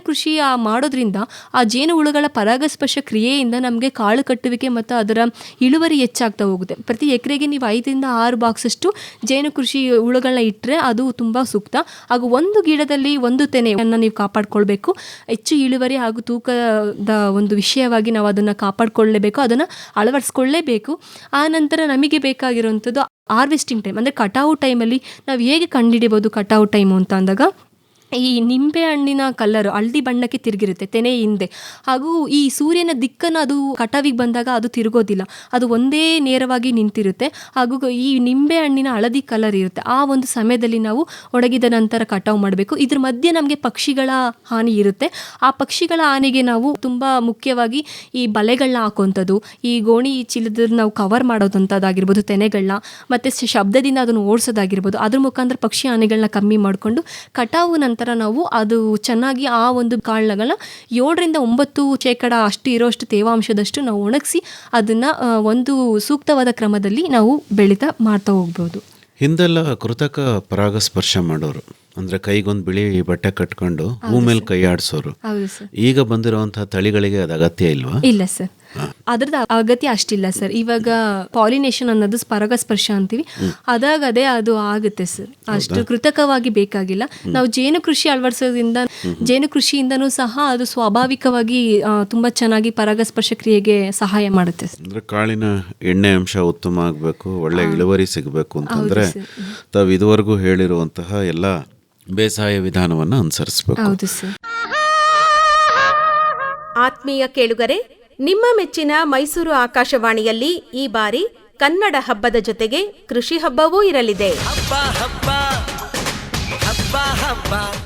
ಕೃಷಿ ಮಾಡೋದ್ರಿಂದ ಆ ಜೇನು ಹುಳುಗಳ ಪರಾಗಸ್ಪರ್ಶ ಕ್ರಿಯೆಯಿಂದ ನಮಗೆ ಕಾಳು ಕಟ್ಟುವಿಕೆ ಮತ್ತು ಅದರ ಇಳುವರಿ ಹೆಚ್ಚಾಗ್ತಾ ಹೋಗುತ್ತೆ. ಪ್ರತಿ ಎಕರೆಗೆ ನೀವು 5ರಿಂದ 6 ಬಾಕ್ಸಷ್ಟು ಜೇನು ಕೃಷಿ ಹುಳುಗಳನ್ನ ಇಟ್ಟರೆ ಅದು ತುಂಬ ಸೂಕ್ತ. ಹಾಗೂ ಒಂದು ಗಿಡದಲ್ಲಿ ಒಂದು ತೆನೆಯನ್ನು ನೀವು ಕಾಪಾಡಿಕೊಳ್ಬೇಕು. ಹೆಚ್ಚು ಇಳುವರಿ ಹಾಗೂ ತೂಕದ ಒಂದು ವಿಷಯವಾಗಿ ನಾವು ಅದನ್ನು ಕಾಪಾಡಿಕೊಳ್ಳಲೇಬೇಕು, ಅದನ್ನು ಅಳವಡಿಸ್ಕೊಳ್ಳೇಬೇಕು. ಆ ನಂತರ ನಮಗೆ ಬೇಕಾಗಿರುವಂಥದ್ದು ಹಾರ್ವೆಸ್ಟಿಂಗ್ ಟೈಮ್, ಅಂದರೆ ಕಟಾವು ಟೈಮಲ್ಲಿ ನಾವು ಹೇಗೆ ಕಂಡುಹಿಡಿಬೋದು ಕಟಾವು ಟೈಮು ಅಂತ ಅಂದಾಗ, ಈ ನಿಂಬೆ ಹಣ್ಣಿನ ಕಲರ್ ಹಳದಿ ಬಣ್ಣಕ್ಕೆ ತಿರುಗಿರುತ್ತೆ ತೆನೆ ಹಿಂದೆ, ಹಾಗೂ ಈ ಸೂರ್ಯನ ದಿಕ್ಕನ್ನು ಅದು ಕಟಾವಿಗೆ ಬಂದಾಗ ಅದು ತಿರುಗೋದಿಲ್ಲ, ಅದು ಒಂದೇ ನೇರವಾಗಿ ನಿಂತಿರುತ್ತೆ. ಹಾಗೂ ಈ ನಿಂಬೆ ಹಣ್ಣಿನ ಹಳದಿ ಕಲರ್ ಇರುತ್ತೆ. ಆ ಒಂದು ಸಮಯದಲ್ಲಿ ನಾವು ಒಣಗಿದ ನಂತರ ಕಟಾವು ಮಾಡಬೇಕು. ಇದ್ರ ಮಧ್ಯೆ ನಮಗೆ ಪಕ್ಷಿಗಳ ಹಾನಿ ಇರುತ್ತೆ. ಆ ಪಕ್ಷಿಗಳ ಹಾನಿಗೆ ನಾವು ತುಂಬ ಮುಖ್ಯವಾಗಿ ಈ ಬಲೆಗಳನ್ನ ಹಾಕುವಂಥದ್ದು, ಈ ಗೋಣಿ ಚೀಲದ ನಾವು ಕವರ್ ಮಾಡೋದಂಥದ್ದಾಗಿರ್ಬೋದು, ತೆನೆಗಳನ್ನ ಮತ್ತು ಶಬ್ದದಿಂದ ಅದನ್ನು ಓಡಿಸೋದಾಗಿರ್ಬೋದು. ಅದ್ರ ಮುಖಾಂತರ ಪಕ್ಷಿ ಹಾನಿಗಳನ್ನ ಕಮ್ಮಿ ಮಾಡಿಕೊಂಡು ಕಟಾವು ನಂತರ ನಾವು ಅದು ಚೆನ್ನಾಗಿ ಆ ಒಂದು ಕಾಳುಗಳನ್ನ 7ರಿಂದ 9% ಅಷ್ಟು ಇರೋಷ್ಟು ತೇವಾಂಶದಷ್ಟು ನಾವು ಒಣಗಿಸಿ ಅದನ್ನು ಒಂದು ಸೂಕ್ತವಾದ ಕ್ರಮದಲ್ಲಿ ನಾವು ಮಾಡ್ತಾ ಹೋಗ್ಬೋದು. ಹಿಂದೆಲ್ಲ ಕೃತಕ ಪರಾಗಸ್ಪರ್ಶ ಮಾಡೋರು, ಅಂದರೆ ಕೈಗೊಂದು ಬಿಳಿ ಬಟ್ಟೆ ಕಟ್ಕೊಂಡು ಹೂ ಮೇಲೆ ಕೈ ಆಡಿಸೋರು. ಹೌದು ಸರ್. ಈಗ ಬಂದಿರುವಂತಹ ತಳಿಗಳಿಗೆ ಅದು ಅಗತ್ಯ ಇಲ್ವಾ? ಇಲ್ಲ ಸರ್, ಅದ್ರದ್ದು ಅಗತ್ಯ ಅಷ್ಟಿಲ್ಲ ಸರ್. ಇವಾಗ ಪಾಲಿನೇಷನ್ ಅನ್ನೋದು ಪರಾಗಸ್ಪರ್ಶ ಅಂತೀವಿ, ಅದಾಗದೇ ಅದು ಆಗುತ್ತೆ ಸರ್. ಅಷ್ಟು ಕೃತಕವಾಗಿ ಬೇಕಾಗಿಲ್ಲ. ನಾವು ಜೇನು ಕೃಷಿ ಅಳವಡಿಸೋದ್ರಿಂದ ಜೇನು ಕೃಷಿಯಿಂದನೂ ಸಹ ಅದು ಸ್ವಾಭಾವಿಕವಾಗಿ ತುಂಬಾ ಚೆನ್ನಾಗಿ ಪರಾಗಸ್ಪರ್ಶ ಕ್ರಿಯೆಗೆ ಸಹಾಯ ಮಾಡುತ್ತೆ. ಅಂದ್ರೆ ಕಾಳಿನ ಎಣ್ಣೆ ಅಂಶ ಉತ್ತಮ ಆಗಬೇಕು, ಒಳ್ಳೆ ಇಳುವರಿ ಸಿಗಬೇಕು ಅಂತಂದ್ರೆ ತಾವು ಇದುವರೆಗೂ ಹೇಳಿರುವಂತಹ ಎಲ್ಲ ಬೇಸಾಯ ವಿಧಾನವನ್ನು ಅನುಸರಿಸಬೇಕು. ಹೌದು ಸರ್. ಆತ್ಮೀಯ ಕೇಳುಗರೆ, ನಿಮ್ಮ ಮೆಚ್ಚಿನ ಮೈಸೂರು ಆಕಾಶವಾಣಿಯಲ್ಲಿ ಈ ಬಾರಿ ಕನ್ನಡ ಹಬ್ಬದ ಜೊತೆಗೆ ಕೃಷಿ ಹಬ್ಬವೂ ಇರಲಿದೆ.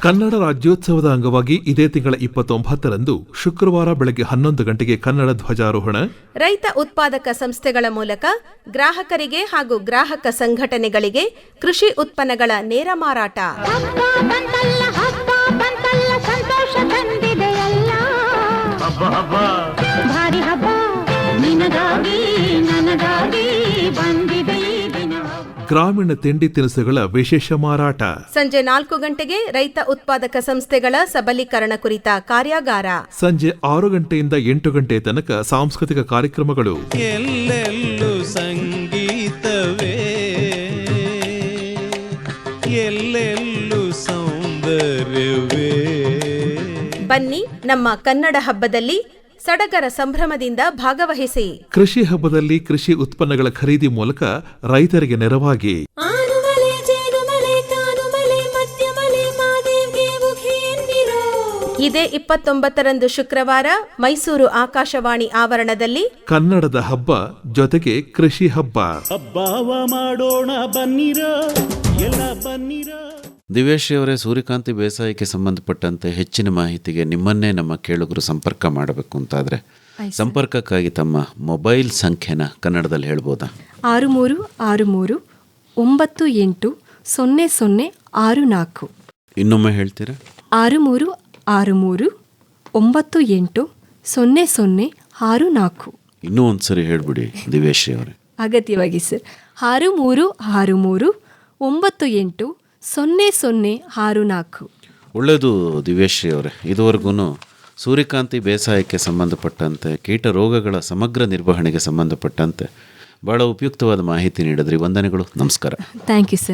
ಕನ್ನಡ ರಾಜ್ಯೋತ್ಸವದ ಅಂಗವಾಗಿ ಇದೇ ತಿಂಗಳ 29ರಂದು ಶುಕ್ರವಾರ ಬೆಳಗ್ಗೆ 11 ಗಂಟೆಗೆ ಕನ್ನಡ ಧ್ವಜಾರೋಹಣ, ರೈತ ಉತ್ಪಾದಕ ಸಂಸ್ಥೆಗಳ ಮೂಲಕ ಗ್ರಾಹಕರಿಗೆ ಹಾಗೂ ಗ್ರಾಹಕ ಸಂಘಟನೆಗಳಿಗೆ ಕೃಷಿ ಉತ್ಪನ್ನಗಳ ನೇರ ಮಾರಾಟ. ಹಬ್ಬ ಬಂತಲ್ಲ ಸಂತೋಷ ತಂದಿದೆಯಲ್ಲ, ಭಾರಿ ಹಬ್ಬ ನಿನಗಾಗಿ ನನಗಾಗಿ ಬಂದಿದೆ ಈ ದಿನ. ಗ್ರಾಮೀಣ ತಿಂಡಿ ತಿನಿಸುಗಳ ವಿಶೇಷ ಮಾರಾಟ. ಸಂಜೆ 4 ಗಂಟೆಗೆ ರೈತ ಉತ್ಪಾದಕ ಸಂಸ್ಥೆಗಳ ಸಬಲೀಕರಣ ಕುರಿತ ಕಾರ್ಯಾಗಾರ. ಸಂಜೆ 6 ಗಂಟೆಯಿಂದ 8 ಗಂಟೆ ತನಕ ಸಾಂಸ್ಕೃತಿಕ ಕಾರ್ಯಕ್ರಮಗಳು. ಎಲ್ಲೆಲ್ಲೂ ಸಂಗೀತವೇ, ಎಲ್ಲೆಲ್ಲೂ ಸೌಂದರ್ಯವೇ. ಬನ್ನಿ, ನಮ್ಮ ಕನ್ನಡ ಹಬ್ಬದಲ್ಲಿ ಸಡಗರ ಸಂಭ್ರಮದಿಂದ ಭಾಗವಹಿಸಿ. ಕೃಷಿ ಹಬ್ಬದಲ್ಲಿ ಕೃಷಿ ಉತ್ಪನ್ನಗಳ ಖರೀದಿ ಮೂಲಕ ರೈತರಿಗೆ ನೆರವಾಗಿ. ಇದೇ 29ರಂದು ಶುಕ್ರವಾರ ಮೈಸೂರು ಆಕಾಶವಾಣಿ ಆವರಣದಲ್ಲಿ ಕನ್ನಡದ ಹಬ್ಬ ಜೊತೆಗೆ ಕೃಷಿ ಹಬ್ಬ. ಹಬ್ಬವ ಮಾಡೋಣ ಬನ್ನಿರೋ, ಎಲ್ಲ ಬನ್ನಿರೋ. ದಿವ್ಯಾಶ್ರೀ ಅವರೇ, ಸೂರ್ಯಕಾಂತಿ ಬೇಸಾಯಕ್ಕೆ ಸಂಬಂಧಪಟ್ಟಂತೆ ಹೆಚ್ಚಿನ ಮಾಹಿತಿಗೆ ನಿಮ್ಮನ್ನೇ ನಮ್ಮ ಕೇಳುಗರು ಸಂಪರ್ಕ ಮಾಡಬೇಕು ಅಂತಾದರೆ ಸಂಪರ್ಕಕ್ಕಾಗಿ ತಮ್ಮ ಮೊಬೈಲ್ ಸಂಖ್ಯೆನ ಕನ್ನಡದಲ್ಲಿ ಹೇಳ್ಬೋದಾ? 6363980064. ಇನ್ನೊಮ್ಮೆ ಹೇಳ್ತೀರಾ? 6363980064. ಇನ್ನೂ ಒಂದ್ಸರಿ ಹೇಳ್ಬಿಡಿ ದಿವ್ಯಾಶ್ರೀ ಅವರೇ. ಅಗತ್ಯವಾಗಿ ಸರ್. 6363980064. ಒಳ್ಳೆಯದು ದಿವ್ಯಾಶ್ರೀ ಅವರೇ, ಇದುವರೆಗೂ ಸೂರ್ಯಕಾಂತಿ ಬೇಸಾಯಕ್ಕೆ ಸಂಬಂಧಪಟ್ಟಂತೆ ಕೀಟ ರೋಗಗಳ ಸಮಗ್ರ ನಿರ್ವಹಣೆಗೆ ಸಂಬಂಧಪಟ್ಟಂತೆ ಭಾಳ ಉಪಯುಕ್ತವಾದ ಮಾಹಿತಿ ನೀಡಿದ್ರಿ. ವಂದನೆಗಳು, ನಮಸ್ಕಾರ. Thank you sir.